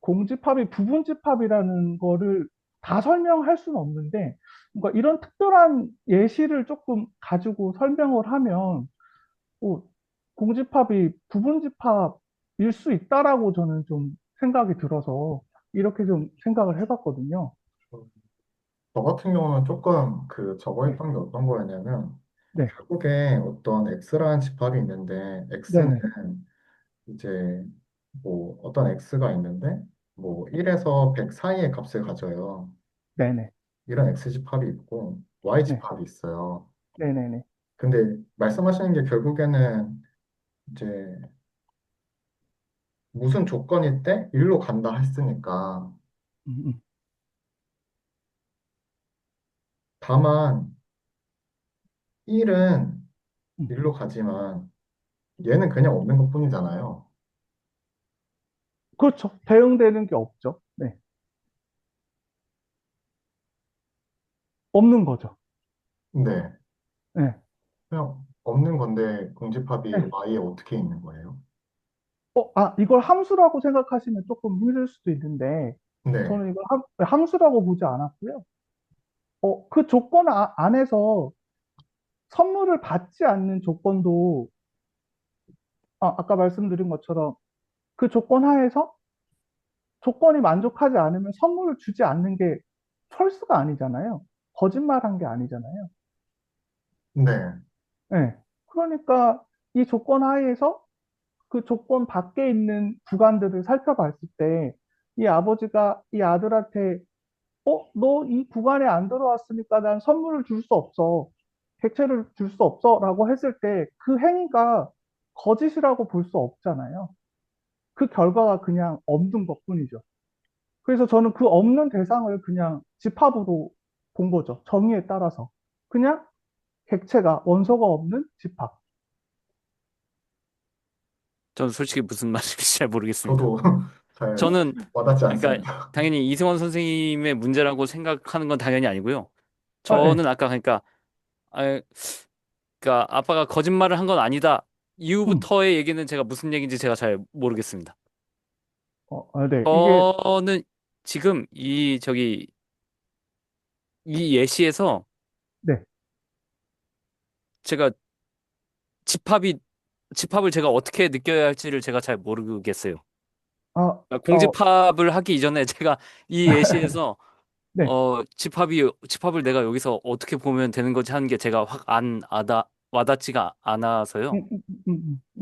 공집합이 부분집합이라는 거를 다 설명할 수는 없는데, 그러니까 이런 특별한 예시를 조금 가지고 설명을 하면, 어, 공집합이 부분집합일 수 있다라고 저는 좀 생각이 들어서, 이렇게 좀 생각을 해봤거든요. 저 같은 경우는 조금 저거 네, 했던 게 어떤 거였냐면, 네, 결국에 어떤 x라는 집합이 있는데, x는 네네, 이제 뭐 어떤 x가 있는데, 뭐 1에서 100 사이의 값을 가져요. 네네, 이런 x 집합이 있고, y 네, 집합이 있어요. 네네네, 근데 말씀하시는 게 결국에는 이제 무슨 조건일 때 일로 간다 했으니까, 음, 음, 다만 1은 음. 일로 가지만 얘는 그냥 없는 것뿐이잖아요. 그렇죠. 대응되는 게 없죠. 네, 없는 거죠. 네. 네, 그냥 없는 건데 공집합이 네. y에 어떻게 있는 거예요? 이걸 함수라고 생각하시면 조금 힘들 수도 있는데, 네. 저는 이걸 함수라고 보지 않았고요. 그 조건 안에서 선물을 받지 않는 조건도, 아까 말씀드린 것처럼 그 조건 하에서 조건이 만족하지 않으면 선물을 주지 않는 게 철수가 아니잖아요. 거짓말한 게 아니잖아요. 네. 네. 그러니까 이 조건 하에서 그 조건 밖에 있는 구간들을 살펴봤을 때 이 아버지가 이 아들한테 너 이 구간에 안 들어왔으니까 난 선물을 줄 수 없어. 객체를 줄 수 없어. 라고 했을 때 그 행위가 거짓이라고 볼 수 없잖아요. 그 결과가 그냥 없는 것뿐이죠. 그래서 저는 그 없는 대상을 그냥 집합으로 본 거죠. 정의에 따라서. 그냥 객체가 원소가 없는 집합. 저는 솔직히 무슨 말인지 잘 모르겠습니다. 저도 잘 저는 와닿지 그러니까 않습니다. 당연히 이승원 선생님의 문제라고 생각하는 건 당연히 아니고요. 아, 네. 저는 아까 그러니까 아, 그러니까 아빠가 거짓말을 한 건 아니다. 음. 이후부터의 얘기는 제가 무슨 얘기인지 제가 잘 모르겠습니다. 네. 이게, 저는 지금 이 예시에서 네. 제가 집합이 집합을 제가 어떻게 느껴야 할지를 제가 잘 모르겠어요. 아, 그러니까 공집합을 하기 이전에 제가 이 예시에서 네. 집합을 내가 여기서 어떻게 보면 되는 거지 하는 게 제가 확 안 와닿지가 않아서요.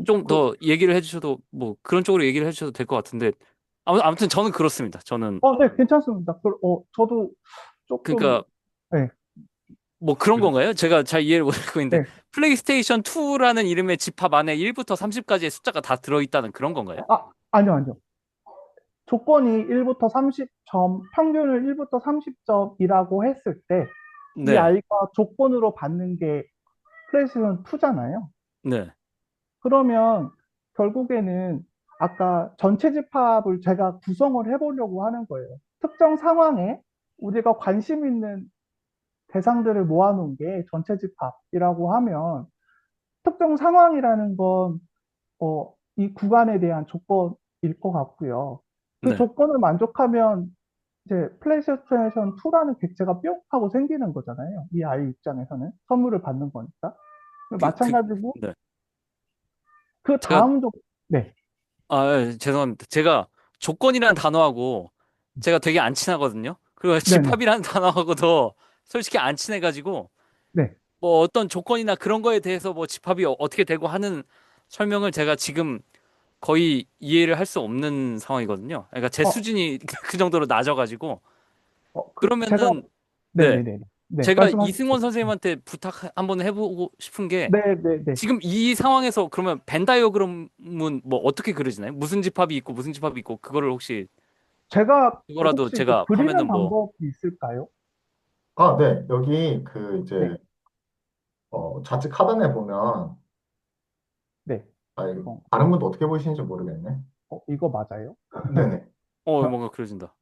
좀 그, 더 얘기를 해주셔도 뭐 그런 쪽으로 얘기를 해주셔도 될 것 같은데 아무튼 저는 그렇습니다. 저는 네, 괜찮습니다. 저도 조금, 그러니까 네, 뭐 그런 건가요? 제가 잘 이해를 못하고 있는데 네. 플레이스테이션 2라는 이름의 집합 안에 1부터 30까지의 숫자가 다 들어있다는 그런 건가요? 아니요, 아니요. 조건이 1부터 30점, 평균을 1부터 30점이라고 했을 때, 이 네, 아이가 조건으로 받는 게 플레이스테이션 2잖아요. 네, 그러면 결국에는 아까 전체 집합을 제가 구성을 해보려고 하는 거예요. 특정 상황에 우리가 관심 있는 대상들을 모아놓은 게 전체 집합이라고 하면 특정 상황이라는 건 이 구간에 대한 조건일 것 같고요. 그 네. 조건을 만족하면 이제 플레이스테이션 2라는 객체가 뿅 하고 생기는 거잖아요. 이 아이 입장에서는 선물을 받는 거니까. 마찬가지고 네. 그 제가 다음 네. 죄송합니다. 제가 조건이라는 단어하고 제가 되게 안 친하거든요. 그리고 네네. 집합이라는 단어하고도 솔직히 안 친해가지고 네. 뭐 어떤 조건이나 그런 거에 대해서 뭐 집합이 어떻게 되고 하는 설명을 제가 지금 거의 이해를 할 수 없는 상황이거든요. 그러니까 제 어, 수준이 그 정도로 낮아가지고 제가 그러면은 네 네네네. 네, 제가 말씀하십시오. 이승원 선생님한테 부탁 한번 해보고 싶은 게 네네네. 지금 이 상황에서 그러면 벤 다이어그램은 뭐 어떻게 그려지나요? 무슨 집합이 있고 무슨 집합이 있고 그거를 혹시 제가 그거라도 혹시 그 제가 그리는 하면은 뭐 방법이 있을까요? 네. 여기 그 네. 이제 좌측 하단에 보면 네. 이거 이거, 다른 분도 어떻게 보시는지 모르겠네. 이거 맞아요? 네네. 뭔가 그려진다.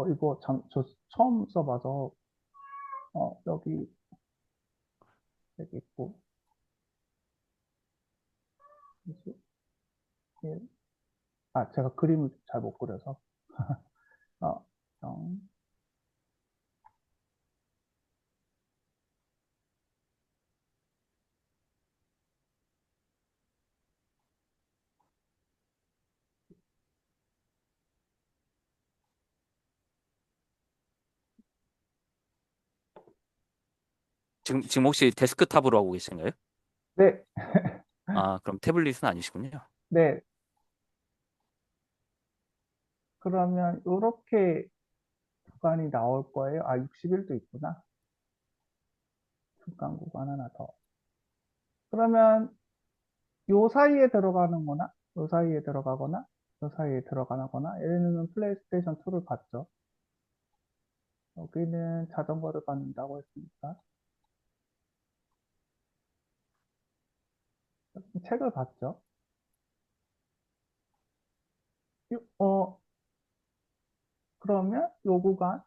이거 저 처음 써봐서, 여기 있고, 21, 제가 그림을 잘 못 그려서, 어, 0, 지금 혹시 데스크탑으로 하고 계신가요? 네, 그럼 태블릿은 아니시군요. 네. 그러면 이렇게 구간이 나올 거예요. 61도 있구나. 중간 구간 하나 더. 그러면 요 사이에 들어가는 거나, 요 사이에 들어가거나, 요 사이에 들어가거나, 예를 들면 플레이스테이션 2를 봤죠. 여기는 자전거를 받는다고 했으니까, 책을 봤죠. 요- 어, 그러면 요 구간,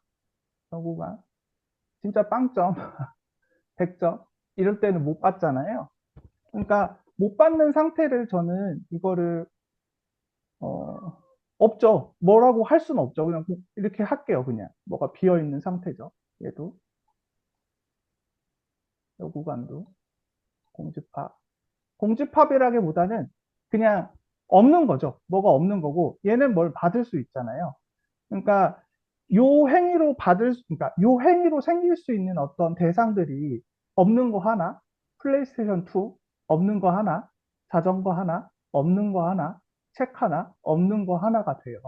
진짜 빵점, 100점, 이럴 때는 못 받잖아요. 그러니까 못 받는 상태를 저는 이거를, 어, 없죠. 뭐라고 할 수는 없죠. 그냥 이렇게 할게요. 그냥. 뭐가 비어 있는 상태죠. 얘도, 요 구간도, 공집합. 공집합이라기보다는 그냥 없는 거죠. 뭐가 없는 거고 얘는 뭘 받을 수 있잖아요. 그러니까 그러니까 요 행위로 생길 수 있는 어떤 대상들이 없는 거 하나, 플레이스테이션 2 없는 거 하나, 자전거 하나, 없는 거 하나, 책 하나, 없는 거 하나가 돼요.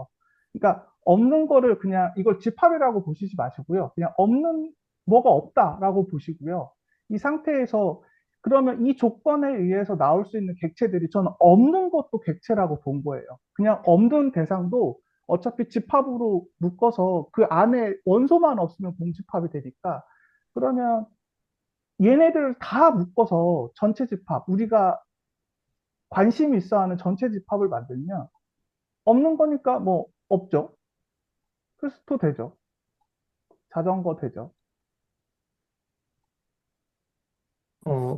그러니까 없는 거를 그냥 이걸 집합이라고 보시지 마시고요. 그냥 없는 뭐가 없다라고 보시고요. 이 상태에서 그러면 이 조건에 의해서 나올 수 있는 객체들이 저는 없는 것도 객체라고 본 거예요. 그냥 없는 대상도 어차피 집합으로 묶어서 그 안에 원소만 없으면 공집합이 되니까 그러면 얘네들을 다 묶어서 전체 집합, 우리가 관심이 있어 하는 전체 집합을 만들면 없는 거니까 뭐 없죠. 크리스토 되죠. 자전거 되죠.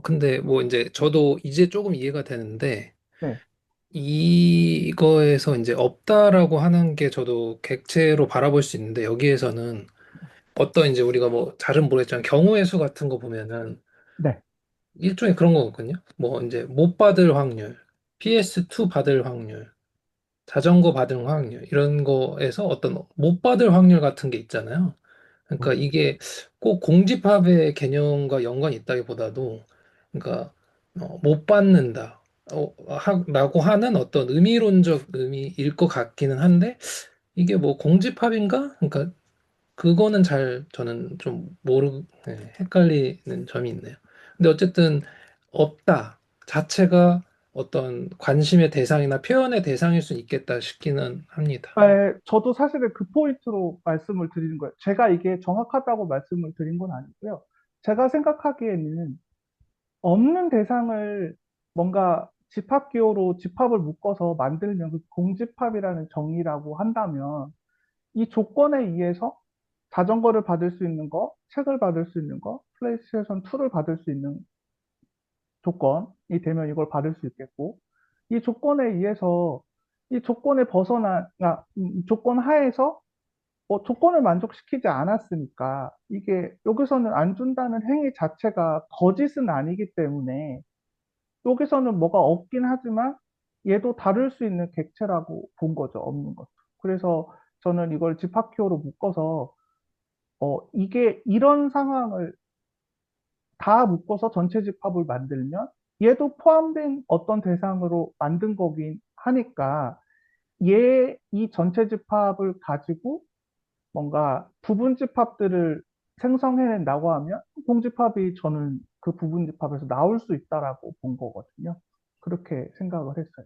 근데 뭐 이제 저도 이제 조금 이해가 되는데, 네, 이거에서 이제 없다라고 하는 게 저도 객체로 바라볼 수 있는데, 여기에서는 어떤 이제 우리가 뭐 잘은 모르겠지만 경우의 수 같은 거 보면은 네, 일종의 그런 거거든요. 뭐 이제 못 받을 확률, PS2 받을 확률, 자전거 받을 확률, 이런 거에서 어떤 못 받을 확률 같은 게 있잖아요. 그러니까 음, 이게 꼭 공집합의 개념과 연관이 있다기보다도, 그러니까 못 받는다, 라고 하는 어떤 의미론적 의미일 것 같기는 한데, 이게 뭐 공집합인가? 그러니까 그거는 잘 저는 좀 헷갈리는 점이 있네요. 근데 어쨌든 없다 자체가 어떤 관심의 대상이나 표현의 대상일 수 있겠다 싶기는 합니다. 네, 저도 사실은 그 포인트로 말씀을 드리는 거예요. 제가 이게 정확하다고 말씀을 드린 건 아니고요. 제가 생각하기에는 없는 대상을 뭔가 집합기호로 집합을 묶어서 만들면 그 공집합이라는 정의라고 한다면 이 조건에 의해서 자전거를 받을 수 있는 거, 책을 받을 수 있는 거, 플레이스테이션 2를 받을 수 있는 조건이 되면 이걸 받을 수 있겠고, 이 조건에 의해서 이 조건에 조건 하에서 조건을 만족시키지 않았으니까 이게 여기서는 안 준다는 행위 자체가 거짓은 아니기 때문에 여기서는 뭐가 없긴 하지만 얘도 다룰 수 있는 객체라고 본 거죠, 없는 것도. 그래서 저는 이걸 집합키호로 묶어서 이게 이런 상황을 다 묶어서 전체 집합을 만들면 얘도 포함된 어떤 대상으로 만든 거긴 하니까 이 전체 집합을 가지고 뭔가 부분 집합들을 생성해낸다고 하면 공집합이 저는 그 부분 집합에서 나올 수 있다라고 본 거거든요. 그렇게 생각을 했어요.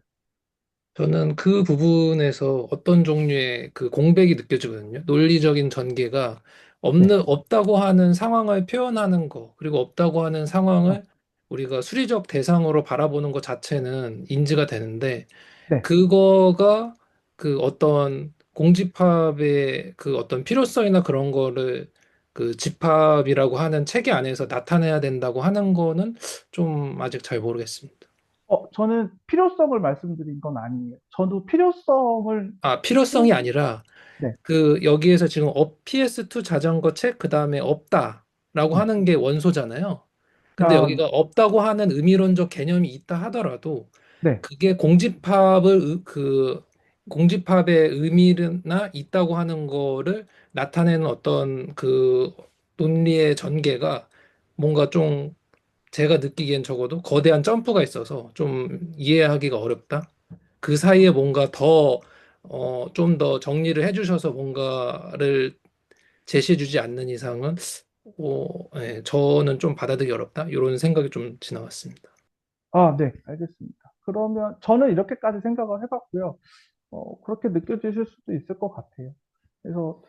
저는 그 부분에서 어떤 종류의 그 공백이 느껴지거든요. 논리적인 전개가 네, 없다고 하는 상황을 표현하는 거, 그리고 없다고 하는 어, 상황을 우리가 수리적 대상으로 바라보는 것 자체는 인지가 되는데, 네. 그거가 그 어떤 공집합의 그 어떤 필요성이나 그런 거를 그 집합이라고 하는 체계 안에서 나타내야 된다고 하는 거는 좀 아직 잘 모르겠습니다. 저는 필요성을 말씀드린 건 아니에요. 저도 필요성을 아, 필요성이 아니라 네, 그 여기에서 지금 PS2 자전거 책 그다음에 없다라고 네. 하는 게 원소잖아요. 근데 아, 여기가 없다고 하는 의미론적 개념이 있다 하더라도 네. 그게 그 공집합의 의미나 있다고 하는 거를 나타내는 어떤 그 논리의 전개가 뭔가 좀 제가 느끼기엔 적어도 거대한 점프가 있어서 좀 이해하기가 어렵다. 그 사이에 뭔가 좀 더 정리를 해주셔서 뭔가를 제시해주지 않는 이상은, 저는 좀 받아들이기 어렵다. 이런 생각이 좀 지나갔습니다. 네, 알겠습니다. 그러면 저는 이렇게까지 생각을 해봤고요. 그렇게 느껴지실 수도 있을 것 같아요. 그래서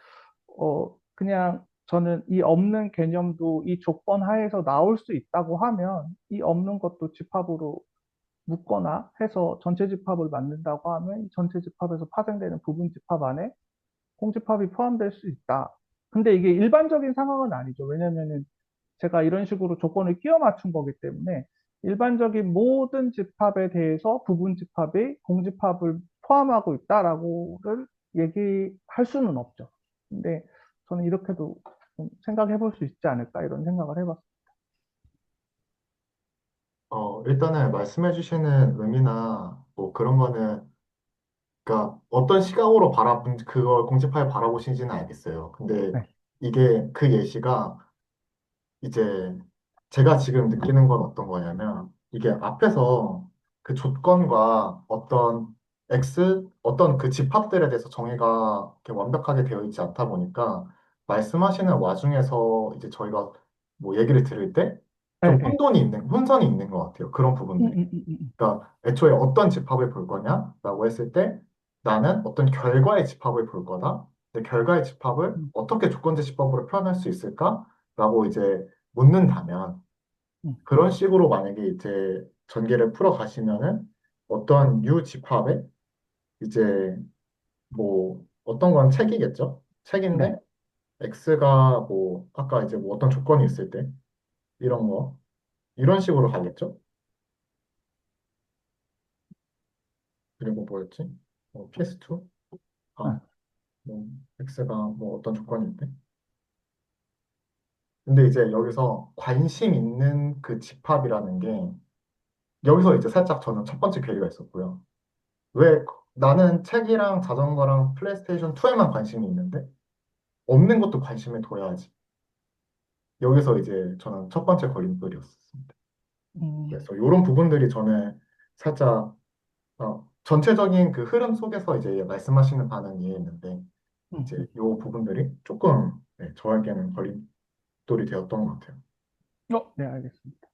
그냥 저는 이 없는 개념도 이 조건 하에서 나올 수 있다고 하면 이 없는 것도 집합으로 묶거나 해서 전체 집합을 만든다고 하면 이 전체 집합에서 파생되는 부분 집합 안에 공집합이 포함될 수 있다. 근데 이게 일반적인 상황은 아니죠. 왜냐면은 제가 이런 식으로 조건을 끼워 맞춘 거기 때문에 일반적인 모든 집합에 대해서 부분 집합이 공집합을 포함하고 있다라고를 얘기할 수는 없죠. 근데 저는 이렇게도 좀 생각해 볼 수 있지 않을까 이런 생각을 해봤어요. 일단은 말씀해 주시는 의미나 뭐 그런 거는 그러니까 어떤 시각으로 그걸 공집하에 바라보시는지는 알겠어요. 근데 네, 이게 그 예시가 이제 제가 지금 느끼는 건 어떤 거냐면 이게 앞에서 그 조건과 어떤 X 어떤 그 집합들에 대해서 정의가 이렇게 완벽하게 되어 있지 않다 보니까 말씀하시는 와중에서 이제 저희가 뭐 얘기를 들을 때 예, 좀 예. 혼선이 있는 것 같아요. 그런 부분들이. 음. 그러니까 애초에 어떤 집합을 볼 거냐라고 했을 때 나는 어떤 결과의 집합을 볼 거다. 근데 결과의 집합을 음, 어떻게 조건제 집합으로 표현할 수 있을까라고 이제 묻는다면 음, 그런 식으로 만약에 이제 전개를 풀어 가시면은 어떤 U 집합에 이제 뭐 어떤 건 책이겠죠? 책인데 네. X가 뭐 아까 이제 뭐 어떤 조건이 있을 때 이런 거 이런 식으로 가겠죠? 그리고 뭐였지? PS2? 아, 아, 뭐 X가 뭐 어떤 조건이 있대? 근데 이제 여기서 관심 있는 그 집합이라는 게 여기서 이제 살짝 저는 첫 번째 괴리가 있었고요. 왜 나는 책이랑 자전거랑 플레이스테이션 2에만 관심이 있는데 없는 것도 관심을 둬야지. 여기서 이제 저는 첫 번째 걸림돌이었습니다. 음, 그래서 이런 부분들이 저는 살짝 전체적인 그 흐름 속에서 이제 말씀하시는 바는 이해했는데 이제 음. 이 부분들이 조금 네, 저에게는 걸림돌이 되었던 것 같아요. 네, 알겠습니다.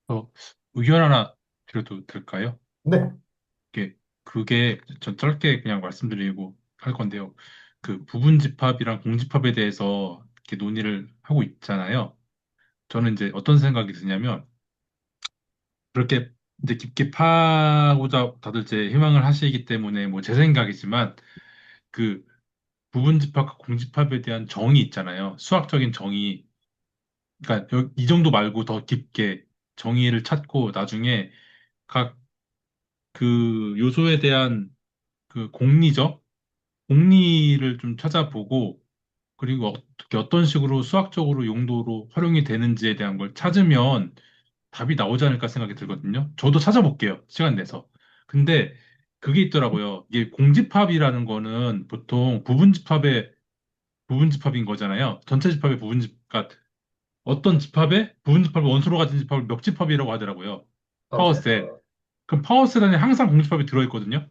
어, 의견 하나 드려도 될까요? 네, 그게 전 짧게 그냥 말씀드리고 할 건데요. 그 부분 집합이랑 공집합에 대해서 이렇게 논의를 하고 있잖아요. 저는 이제 어떤 생각이 드냐면 그렇게 이제 깊게 파고자 다들 이제 희망을 하시기 때문에 뭐 제 생각이지만 그 부분 집합과 공집합에 대한 정의 있잖아요. 수학적인 정의. 그러니까 이 정도 말고 더 깊게 정의를 찾고 나중에 각 그 요소에 대한 그 공리를 좀 찾아보고 그리고 어떻게 어떤 식으로 수학적으로 용도로 활용이 되는지에 대한 걸 찾으면 답이 나오지 않을까 생각이 들거든요. 저도 찾아볼게요. 시간 내서. 근데 그게 있더라고요. 이게 공집합이라는 거는 보통 부분 집합인 거잖아요. 전체 집합의 부분 집, 그러니까 어떤 집합에 부분 집합을 원소로 가진 집합을 멱집합이라고 하더라고요. 맞아요. 파워셋. 그럼 파워셋 안에 항상 공집합이 들어있거든요.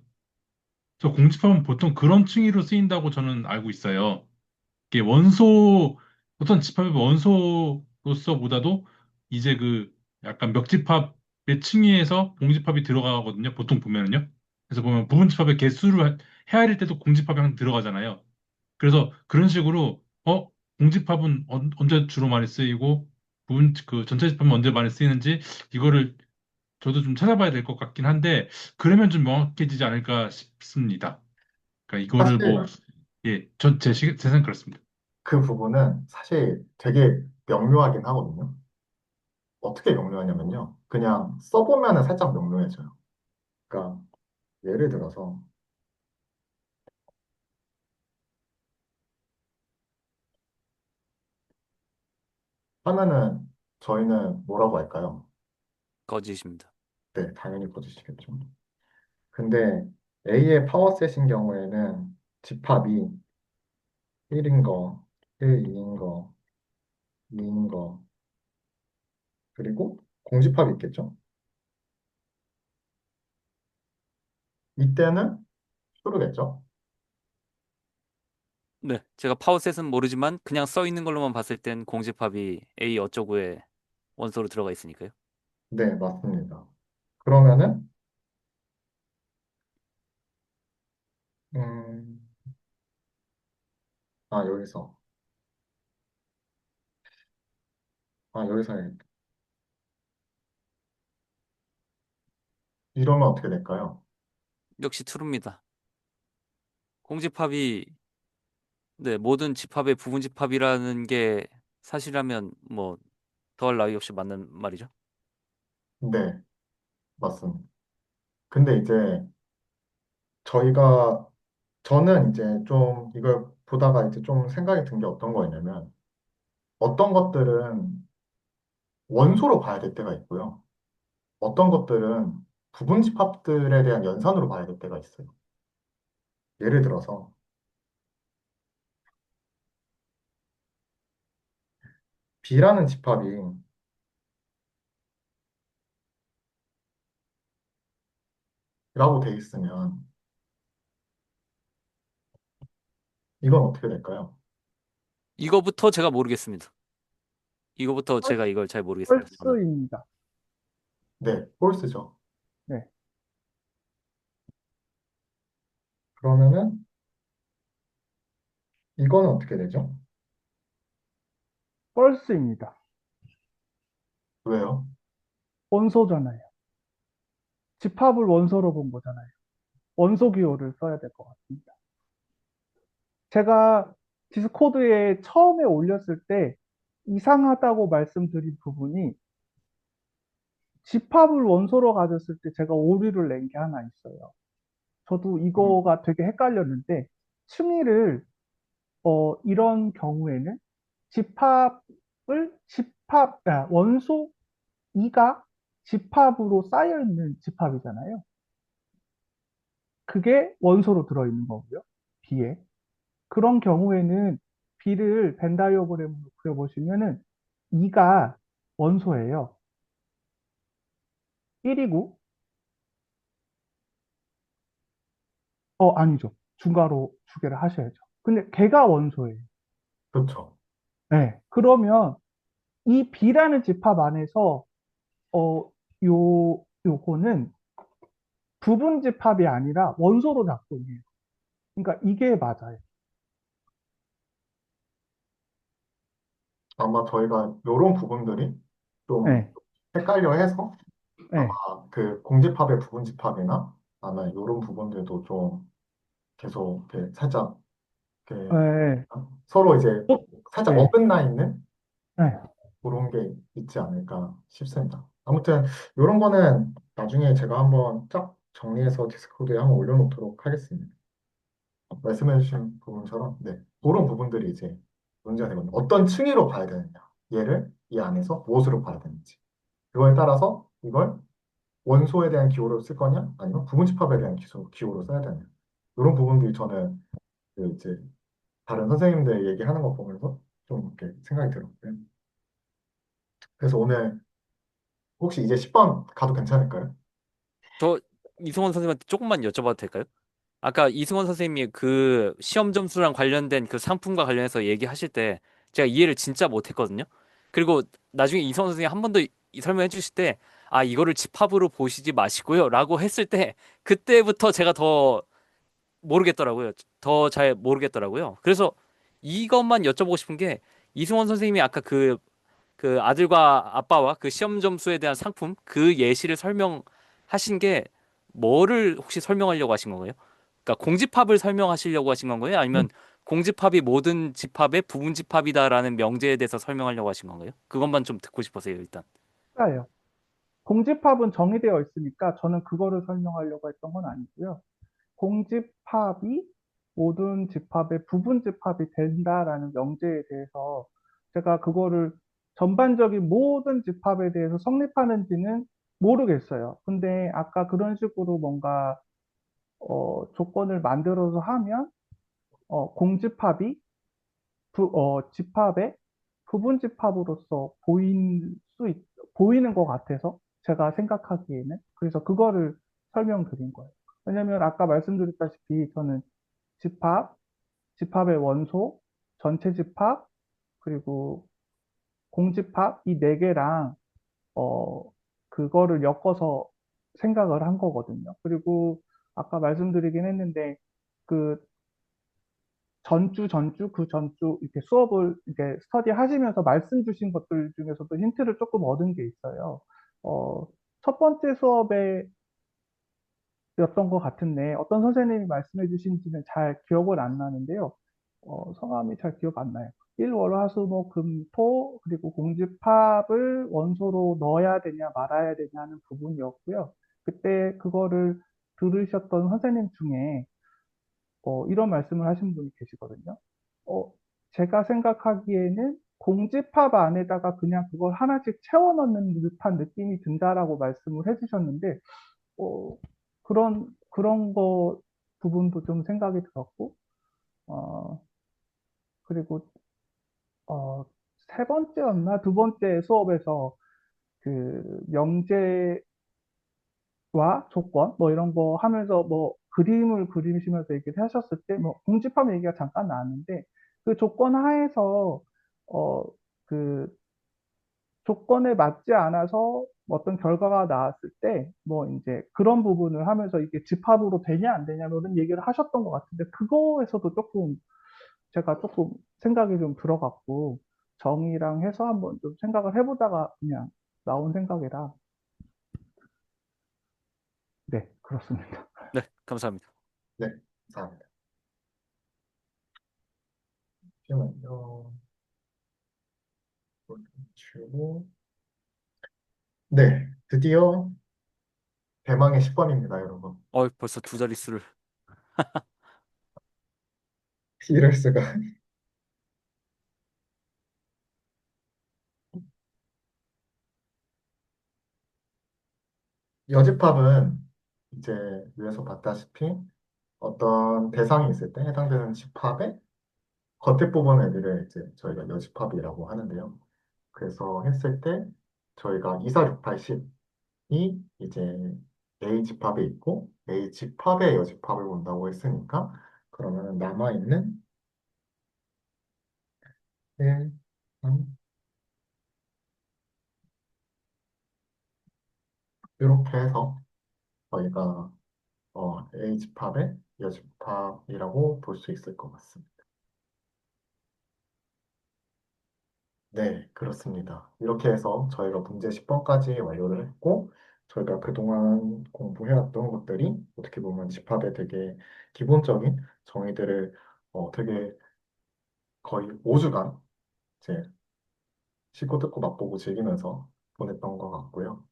그래서 공집합은 보통 그런 칭의로 쓰인다고 저는 알고 있어요. 이게 어떤 집합의 원소로서보다도 이제 그 약간 멱집합의 층위에서 공집합이 들어가거든요. 보통 보면은요. 그래서 보면 부분 집합의 개수를 헤아릴 때도 공집합이 항상 들어가잖아요. 그래서 그런 식으로 공집합은 언제 주로 많이 쓰이고 그 전체 집합은 언제 많이 쓰이는지 이거를 저도 좀 찾아봐야 될 것 같긴 한데 그러면 좀 명확해지지 않을까 싶습니다. 그러니까 이거를 뭐 사실 예, 제 생각 그렇습니다. 그 부분은 사실 되게 명료하긴 하거든요. 어떻게 명료하냐면요. 그냥 써보면 살짝 명료해져요. 그러니까 예를 들어서 하면은 저희는 뭐라고 할까요? 거짓입니다. 네, 당연히 거짓이겠죠. 근데 A의 파워셋인 경우에는 집합이 1인 거, 1, 2인 거, 2인 거, 그리고 공집합이 있겠죠? 이때는 true겠죠? 네, 제가 파워셋은 모르지만 그냥 써 있는 걸로만 봤을 땐 공집합이 A 어쩌고에 원소로 들어가 있으니까요. 네, 맞습니다. 그러면은, 음, 아, 여기서, 여기서 이러면 어떻게 될까요? 역시 true입니다. 공집합이 네, 모든 집합의 부분 집합이라는 게 사실이라면 뭐 더할 나위 없이 맞는 말이죠. 네, 맞습니다. 근데 이제 저희가, 저는 이제 좀 이걸 보다가 이제 좀 생각이 든 게 어떤 거였냐면, 어떤 것들은 원소로 봐야 될 때가 있고요. 어떤 것들은 부분 집합들에 대한 연산으로 봐야 될 때가 있어요. 예를 들어서 B라는 집합이, 라고 돼 있으면 이건 어떻게 될까요? 이거부터 제가 모르겠습니다. 이거부터 제가 이걸 잘 모르겠습니다. 저는. 펄스입니다. 네, 폴스죠. 네, 그러면은 이거는 어떻게 되죠? 펄스입니다. 왜요? 원소잖아요. 집합을 원소로 본 거잖아요. 원소 기호를 써야 될 것 같습니다. 제가 디스코드에 처음에 올렸을 때 이상하다고 말씀드린 부분이 집합을 원소로 가졌을 때 제가 오류를 낸 게 하나 있어요. 저도 음, 이거가 되게 헷갈렸는데 층위를 이런 경우에는 원소 2가 집합으로 쌓여 있는 집합이잖아요. 그게 원소로 들어있는 거고요. B에. 그런 경우에는 B를 벤 다이어그램으로 그려보시면은 2가 원소예요. 1이고, 아니죠. 중괄호 주개를 하셔야죠. 근데 걔가 원소예요. 그렇죠. 네. 그러면 이 B라는 집합 안에서, 요거는 부분 집합이 아니라 원소로 작동해요. 그러니까 이게 맞아요. 아마 저희가 이런 부분들이 좀 네. 헷갈려 해서 아마 네. 그 공집합의 부분집합이나 아마 이런 부분들도 좀 계속 이렇게 살짝 이렇게 네. 서로 이제 살짝 네. 어긋나 있는 네. 그런 게 있지 않을까 싶습니다. 아무튼 이런 거는 나중에 제가 한번 쫙 정리해서 디스코드에 한번 올려놓도록 하겠습니다. 말씀해주신 부분처럼 네 그런 부분들이 이제 문제가 되거든요. 어떤 층위로 봐야 되느냐, 얘를 이 안에서 무엇으로 봐야 되는지 그거에 따라서 이걸 원소에 대한 기호로 쓸 거냐, 아니면 부분집합에 대한 기호로 써야 되냐, 이런 부분들이 저는 그 이제 다른 선생님들 얘기하는 거 보면서 좀 이렇게 생각이 들었고요. 그래서 오늘 혹시 이제 10번 가도 괜찮을까요? 저 이승원 선생님한테 조금만 여쭤봐도 될까요? 아까 이승원 선생님이 그 시험 점수랑 관련된 그 상품과 관련해서 얘기하실 때 제가 이해를 진짜 못했거든요. 그리고 나중에 이승원 선생님이 한 번 더 설명해 주실 때, 아, 이거를 집합으로 보시지 마시고요 라고 했을 때 그때부터 제가 더 모르겠더라고요. 더 잘 모르겠더라고요. 그래서 이것만 여쭤보고 싶은 게, 이승원 선생님이 아까 그 아들과 아빠와 그 시험 점수에 대한 상품 그 예시를 설명하신 게 뭐를 혹시 설명하려고 하신 건가요? 그러니까 공집합을 설명하시려고 하신 건가요? 아니면 공집합이 모든 집합의 부분 집합이다라는 명제에 대해서 설명하려고 하신 건가요? 그것만 좀 듣고 싶어서요, 일단. 맞아요. 공집합은 정의되어 있으니까 저는 그거를 설명하려고 했던 건 아니고요. 공집합이 모든 집합의 부분 집합이 된다라는 명제에 대해서 제가 그거를 전반적인 모든 집합에 대해서 성립하는지는 모르겠어요. 근데 아까 그런 식으로 뭔가 조건을 만들어서 하면 공집합이 집합의 부분 집합으로서 보이는 것 같아서 제가 생각하기에는 그래서 그거를 설명드린 거예요. 왜냐면 아까 말씀드렸다시피 저는 집합, 집합의 원소, 전체 집합, 그리고 공집합 이 네 개랑 그거를 엮어서 생각을 한 거거든요. 그리고 아까 말씀드리긴 했는데 그 그 전주 이렇게 수업을 이렇게 스터디 하시면서 말씀 주신 것들 중에서도 힌트를 조금 얻은 게 있어요. 어, 첫 번째 수업에 였던 것 같은데 어떤 선생님이 말씀해 주신지는 잘 기억은 안 나는데요. 성함이 잘 기억 안 나요. 일, 월, 화, 수, 목, 금, 토, 그리고 공집합을 원소로 넣어야 되냐 말아야 되냐는 부분이었고요. 그때 그거를 들으셨던 선생님 중에 이런 말씀을 하신 분이 계시거든요. 어, 제가 생각하기에는 공집합 안에다가 그냥 그걸 하나씩 채워 넣는 듯한 느낌이 든다라고 말씀을 해주셨는데, 어, 그런 거 부분도 좀 생각이 들었고, 어, 그리고, 어, 세 번째였나? 두 번째 수업에서 그 명제 조건 뭐 이런 거 하면서 뭐 그림을 그리시면서 얘기를 하셨을 때 뭐 공집합 얘기가 잠깐 나왔는데 그 조건 하에서 어 그 조건에 맞지 않아서 어떤 결과가 나왔을 때 뭐 이제 그런 부분을 하면서 이게 집합으로 되냐 안 되냐 뭐 이런 얘기를 하셨던 것 같은데 그거에서도 조금 제가 조금 생각이 좀 들어갔고 정의랑 해서 한번 좀 생각을 해보다가 그냥 나온 생각이라 네 그렇습니다. 네, 감사합니다. 네, 감사합니다. 잠시만요. 주고 네, 드디어 대망의 10번입니다, 여러분. 벌써 두 자릿수를. 이럴 수가. 여집합은 이제 위에서 봤다시피 어떤 대상이 있을 때 해당되는 집합의 겉에 부분 애들을 이제 저희가 여집합이라고 하는데요. 그래서 했을 때 저희가 2, 4, 6, 8, 10이 이제 A 집합에 있고 A 집합의 여집합을 본다고 했으니까 그러면 남아있는 1, 3, 이렇게 해서 저희가 A 집합의 여집합이라고 볼 수 있을 것 같습니다. 네, 그렇습니다. 이렇게 해서 저희가 문제 10번까지 완료를 했고, 저희가 그동안 공부해왔던 것들이 어떻게 보면 집합의 되게 기본적인 정의들을 되게 거의 5주간 이제 씻고 뜯고 맛보고 즐기면서 보냈던 것 같고요.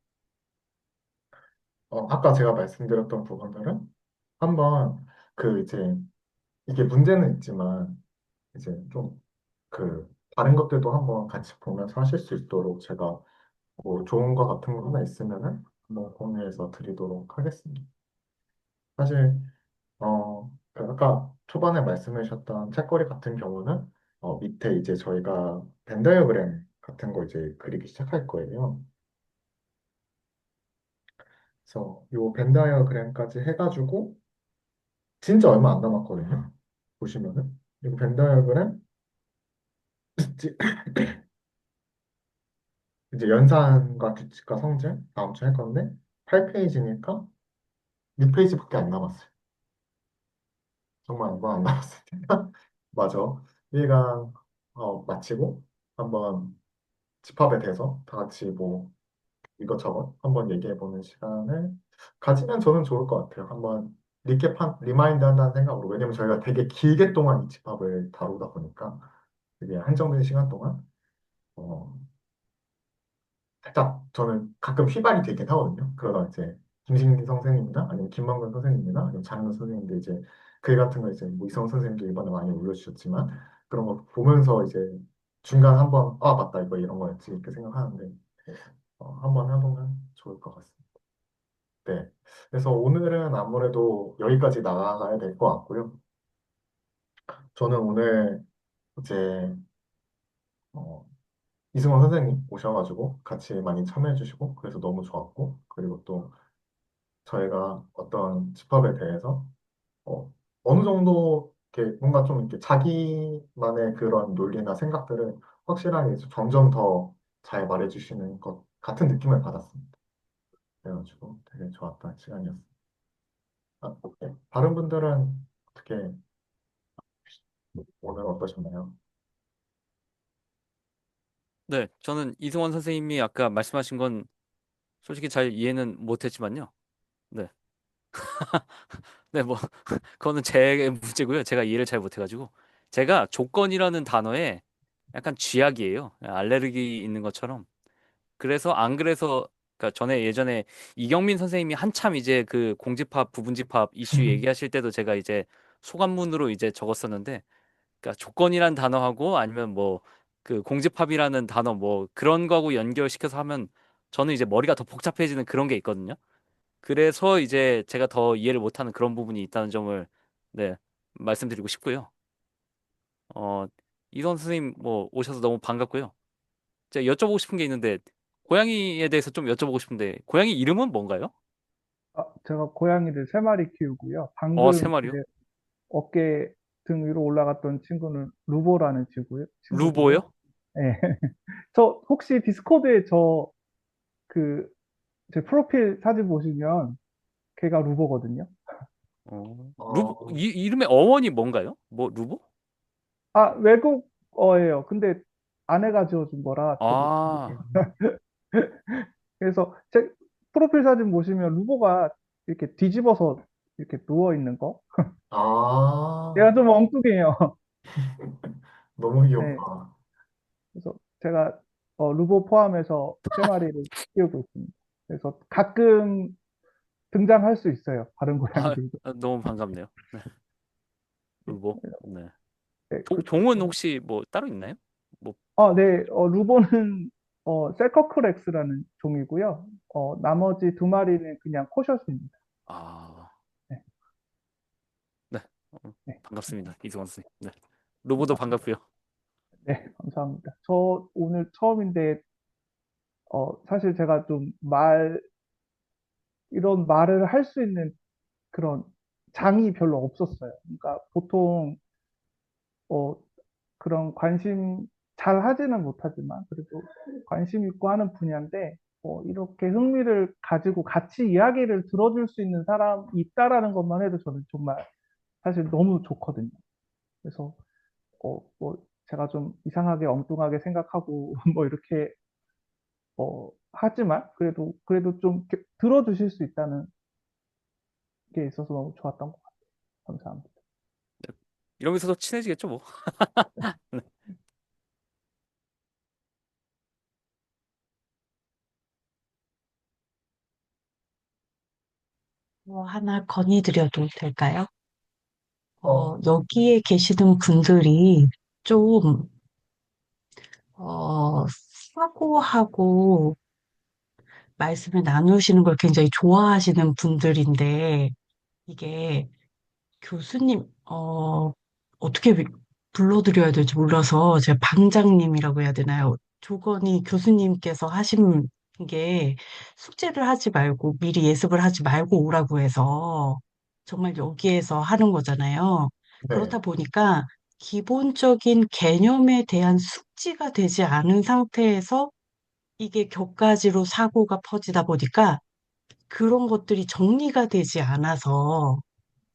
아까 제가 말씀드렸던 부분들은 한번 이제 이게 문제는 있지만 이제 좀 다른 것들도 한번 같이 보면서 하실 수 있도록 제가 뭐 좋은 거 같은 거 하나 있으면은 한번 공유해서 드리도록 하겠습니다. 사실 아까 초반에 말씀해 주셨던 책거리 같은 경우는 밑에 이제 저희가 벤 다이어그램 같은 거 이제 그리기 시작할 거예요. 그래서 요벤 다이어그램까지 해가지고 진짜 얼마 안 남았거든요. 보시면은 이벤 다이어그램 이제 연산과 규칙과 성질 다음 주에 할 건데 8페이지니까 6페이지밖에 안 남았어요. 정말 얼마 안 남았으니까 맞아. 1강 마치고 한번 집합에 대해서 다 같이 뭐 이것저것 한번 얘기해보는 시간을 가지면 저는 좋을 것 같아요. 한번 리마인드 한다는 생각으로. 왜냐면 저희가 되게 길게 동안 이 집합을 다루다 보니까 되게 한정된 시간 동안 어, 살짝 저는 가끔 휘발이 되긴 하거든요. 그러다 이제 김신기 선생님이나 아니면 김만근 선생님이나 아니면 장현 선생님들 이제 글 같은 거 이제 뭐 이성 선생님도 이번에 많이 올려주셨지만 그런 거 보면서 이제 중간 한번 맞다 이거 이런 거였지 이렇게 생각하는데 한번 해보면 좋을 것 같습니다. 네. 그래서 오늘은 아무래도 여기까지 나가야 될 것 같고요. 저는 오늘 이제 어, 이승원 선생님 오셔가지고 같이 많이 참여해 주시고 그래서 너무 좋았고 그리고 또 저희가 어떤 집합에 대해서 어, 어느 정도 이렇게 뭔가 좀 이렇게 자기만의 그런 논리나 생각들을 확실하게 이제 점점 더 잘 말해주시는 것 같은 느낌을 받았습니다. 그래가지고 되게 좋았던 시간이었습니다. 네. 다른 분들은 어떻게 오늘 어떠셨나요? 네, 저는 이승원 선생님이 아까 말씀하신 건 솔직히 잘 이해는 못했지만요. 네, 네, 뭐 그거는 제 문제고요. 제가 이해를 잘 못해가지고 제가 조건이라는 단어에 약간 쥐약이에요. 알레르기 있는 것처럼. 그래서 안 그래서 그러니까 전에 예전에 이경민 선생님이 한참 이제 그 공집합, 부분집합 이슈 얘기하실 때도 제가 이제 소감문으로 이제 적었었는데, 그러니까 조건이란 단어하고 아니면 뭐 그 공집합이라는 단어 뭐 그런 거하고 연결시켜서 하면 저는 이제 머리가 더 복잡해지는 그런 게 있거든요. 그래서 이제 제가 더 이해를 못하는 그런 부분이 있다는 점을 네 말씀드리고 싶고요. 어 이선 선생님 뭐 오셔서 너무 반갑고요. 제가 여쭤보고 싶은 게 있는데 고양이에 대해서 좀 여쭤보고 싶은데 고양이 이름은 뭔가요? 제가 고양이를 세 마리 키우고요. 세 방금 마리요? 이제 어깨 등 위로 올라갔던 친구는 루보라는 친구고요. 루보요? 네. 저 혹시 디스코드에 그 제 프로필 사진 보시면 걔가 루보거든요. 루보, 어, 이름의 어원이 뭔가요? 뭐, 루보? 외국어예요. 근데 아내가 지어준 거라 저도 아, 그래서 제 프로필 사진 보시면 루보가 이렇게 뒤집어서 이렇게 누워 있는 거. 아, 얘가 좀 엉뚱해요. 너무 네. 귀엽다. 그래서 제가 루보 포함해서 세 마리를 키우고 있습니다. 그래서 가끔 등장할 수 있어요. 다른 고양이들도. 너무 반갑네요. 네, 루보. 네. 네, 종은 혹시 뭐 따로 있나요? 뭐, 네, 루보는 셀커크렉스라는 종이고요. 나머지 두 마리는 그냥 코셔스입니다. 아, 네, 네. 네, 반갑습니다. 이승원 선생님. 네. 루보도 반갑고요. 네, 감사합니다. 저 오늘 처음인데 사실 제가 좀 이런 말을 할 수 있는 그런 장이 별로 없었어요. 그러니까 보통 어, 그런 관심 잘 하지는 못하지만 그래도 관심 있고 하는 분야인데 이렇게 흥미를 가지고 같이 이야기를 들어줄 수 있는 사람이 있다라는 것만 해도 저는 정말 사실 너무 좋거든요. 그래서 뭐 제가 좀 이상하게 엉뚱하게 생각하고 뭐 이렇게 하지만 그래도 좀 이렇게 들어주실 수 있다는 게 있어서 너무 좋았던 것 같아요. 감사합니다. 이러면서 더 친해지겠죠, 뭐. 네. 하나 건의드려도 될까요? 어, 여기에 계시는 분들이 좀, 사고하고 말씀을 나누시는 걸 굉장히 좋아하시는 분들인데, 이게 교수님, 어떻게 불러드려야 될지 몰라서 제가 방장님이라고 해야 되나요? 조건이 교수님께서 하신 게 숙제를 하지 말고 미리 예습을 하지 말고 오라고 해서 정말 여기에서 하는 거잖아요. 네. 그렇다 보니까 기본적인 개념에 대한 숙지가 되지 않은 상태에서 이게 격가지로 사고가 퍼지다 보니까 그런 것들이 정리가 되지 않아서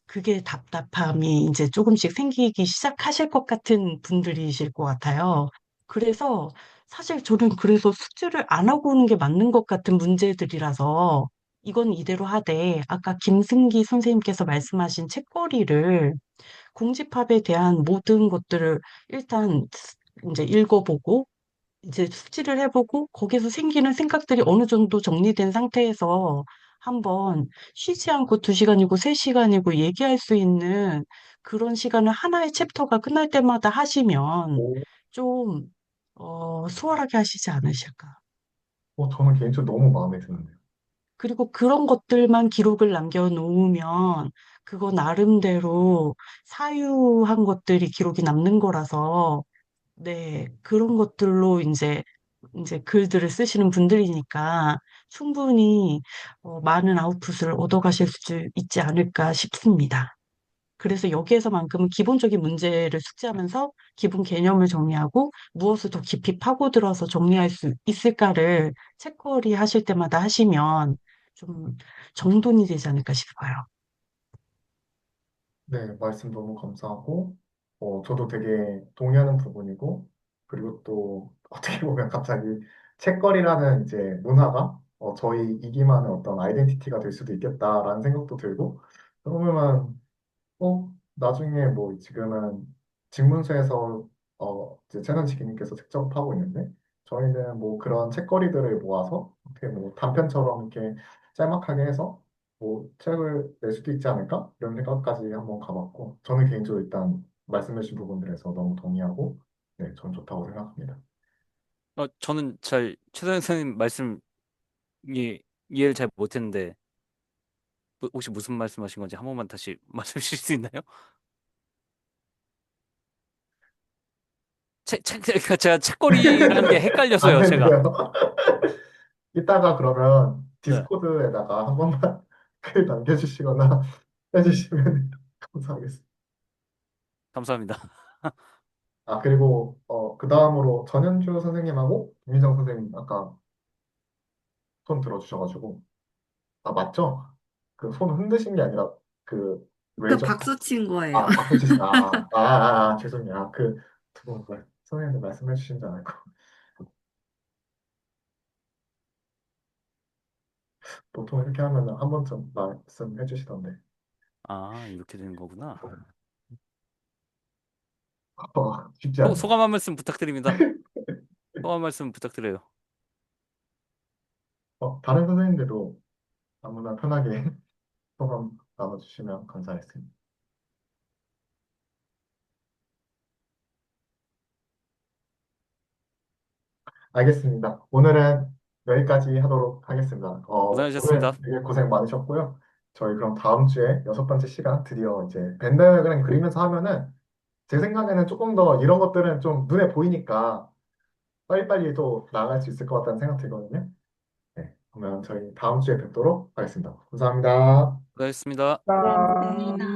그게 답답함이 이제 조금씩 생기기 시작하실 것 같은 분들이실 것 같아요. 그래서 사실 저는 그래서 숙제를 안 하고 오는 게 맞는 것 같은 문제들이라서 이건 이대로 하되 아까 김승기 선생님께서 말씀하신 책거리를 공집합에 대한 모든 것들을 일단 이제 읽어보고 이제 숙지를 해보고 거기서 생기는 생각들이 어느 정도 정리된 상태에서 한번 쉬지 않고 2시간이고 3시간이고 얘기할 수 있는 그런 시간을 하나의 챕터가 끝날 때마다 하시면 오, 좀, 수월하게 하시지 않으실까. 저는 개인적으로 너무 마음에 드는데요. 그리고 그런 것들만 기록을 남겨놓으면 그거 나름대로 사유한 것들이 기록이 남는 거라서 네, 그런 것들로 이제 글들을 쓰시는 분들이니까 충분히 많은 아웃풋을 얻어가실 수 있지 않을까 싶습니다. 그래서 여기에서만큼은 기본적인 문제를 숙지하면서 기본 개념을 정리하고 무엇을 더 깊이 파고들어서 정리할 수 있을까를 책거리 하실 때마다 하시면 좀 정돈이 되지 않을까 싶어요. 네, 말씀 너무 감사하고, 저도 되게 동의하는 부분이고, 그리고 또 어떻게 보면 갑자기 책거리라는 이제 문화가 저희 이기만의 어떤 아이덴티티가 될 수도 있겠다라는 생각도 들고, 그러면 나중에 뭐 지금은 직문서에서 이제 최단지기님께서 책 작업하고 있는데 저희는 뭐 그런 책거리들을 모아서 어떻게 뭐 단편처럼 이렇게 짤막하게 해서 뭐 책을 낼 수도 있지 않을까? 이런 생각까지 한번 가봤고 저는 개인적으로 일단 말씀해주신 부분들에서 너무 동의하고 네, 전 좋다고 생각합니다. 저는 최선 선생님 말씀, 이해를 잘 못했는데, 혹시 무슨 말씀하신 건지 한 번만 다시 말씀해 주실 수 있나요? 그러니까 제가 책거리라는 게 안 헷갈려서요, 제가. 되는데요. 이따가 그러면 네. 디스코드에다가 한 번만 댓글 남겨주시거나 해주시면 감사하겠습니다. 감사합니다. 아, 그리고, 그 다음으로 전현주 선생님하고 김민정 선생님 아까 손 들어주셔가지고, 아, 맞죠? 그 손 흔드신 게 아니라, 그, 그 왜죠? 박수 친 거예요. 아, 박수 치신, 죄송해요. 두분 선생님들 말씀해 주신 줄 알고. 보통 이렇게 하면 한 번쯤 말씀해 주시던데. 아, 이렇게 되는 거구나. 쉽지 않네. 소감 한 말씀 부탁드립니다. 소감 한 말씀 부탁드려요. 다른 선생님들도 아무나 편하게 소감 나눠주시면 감사하겠습니다. 알겠습니다. 오늘은 여기까지 하도록 하겠습니다. 오늘 고생하셨습니다. 되게 고생 많으셨고요. 저희 그럼 다음 주에 6번째 시간 드디어 이제 벤 다이어그램 그리면서 하면은 제 생각에는 조금 더 이런 것들은 좀 눈에 보이니까 빨리빨리 또 나아갈 수 있을 것 같다는 생각 들거든요. 네, 그러면 저희 다음 주에 뵙도록 하겠습니다. 감사합니다. 고생하셨습니다. 짠. 네.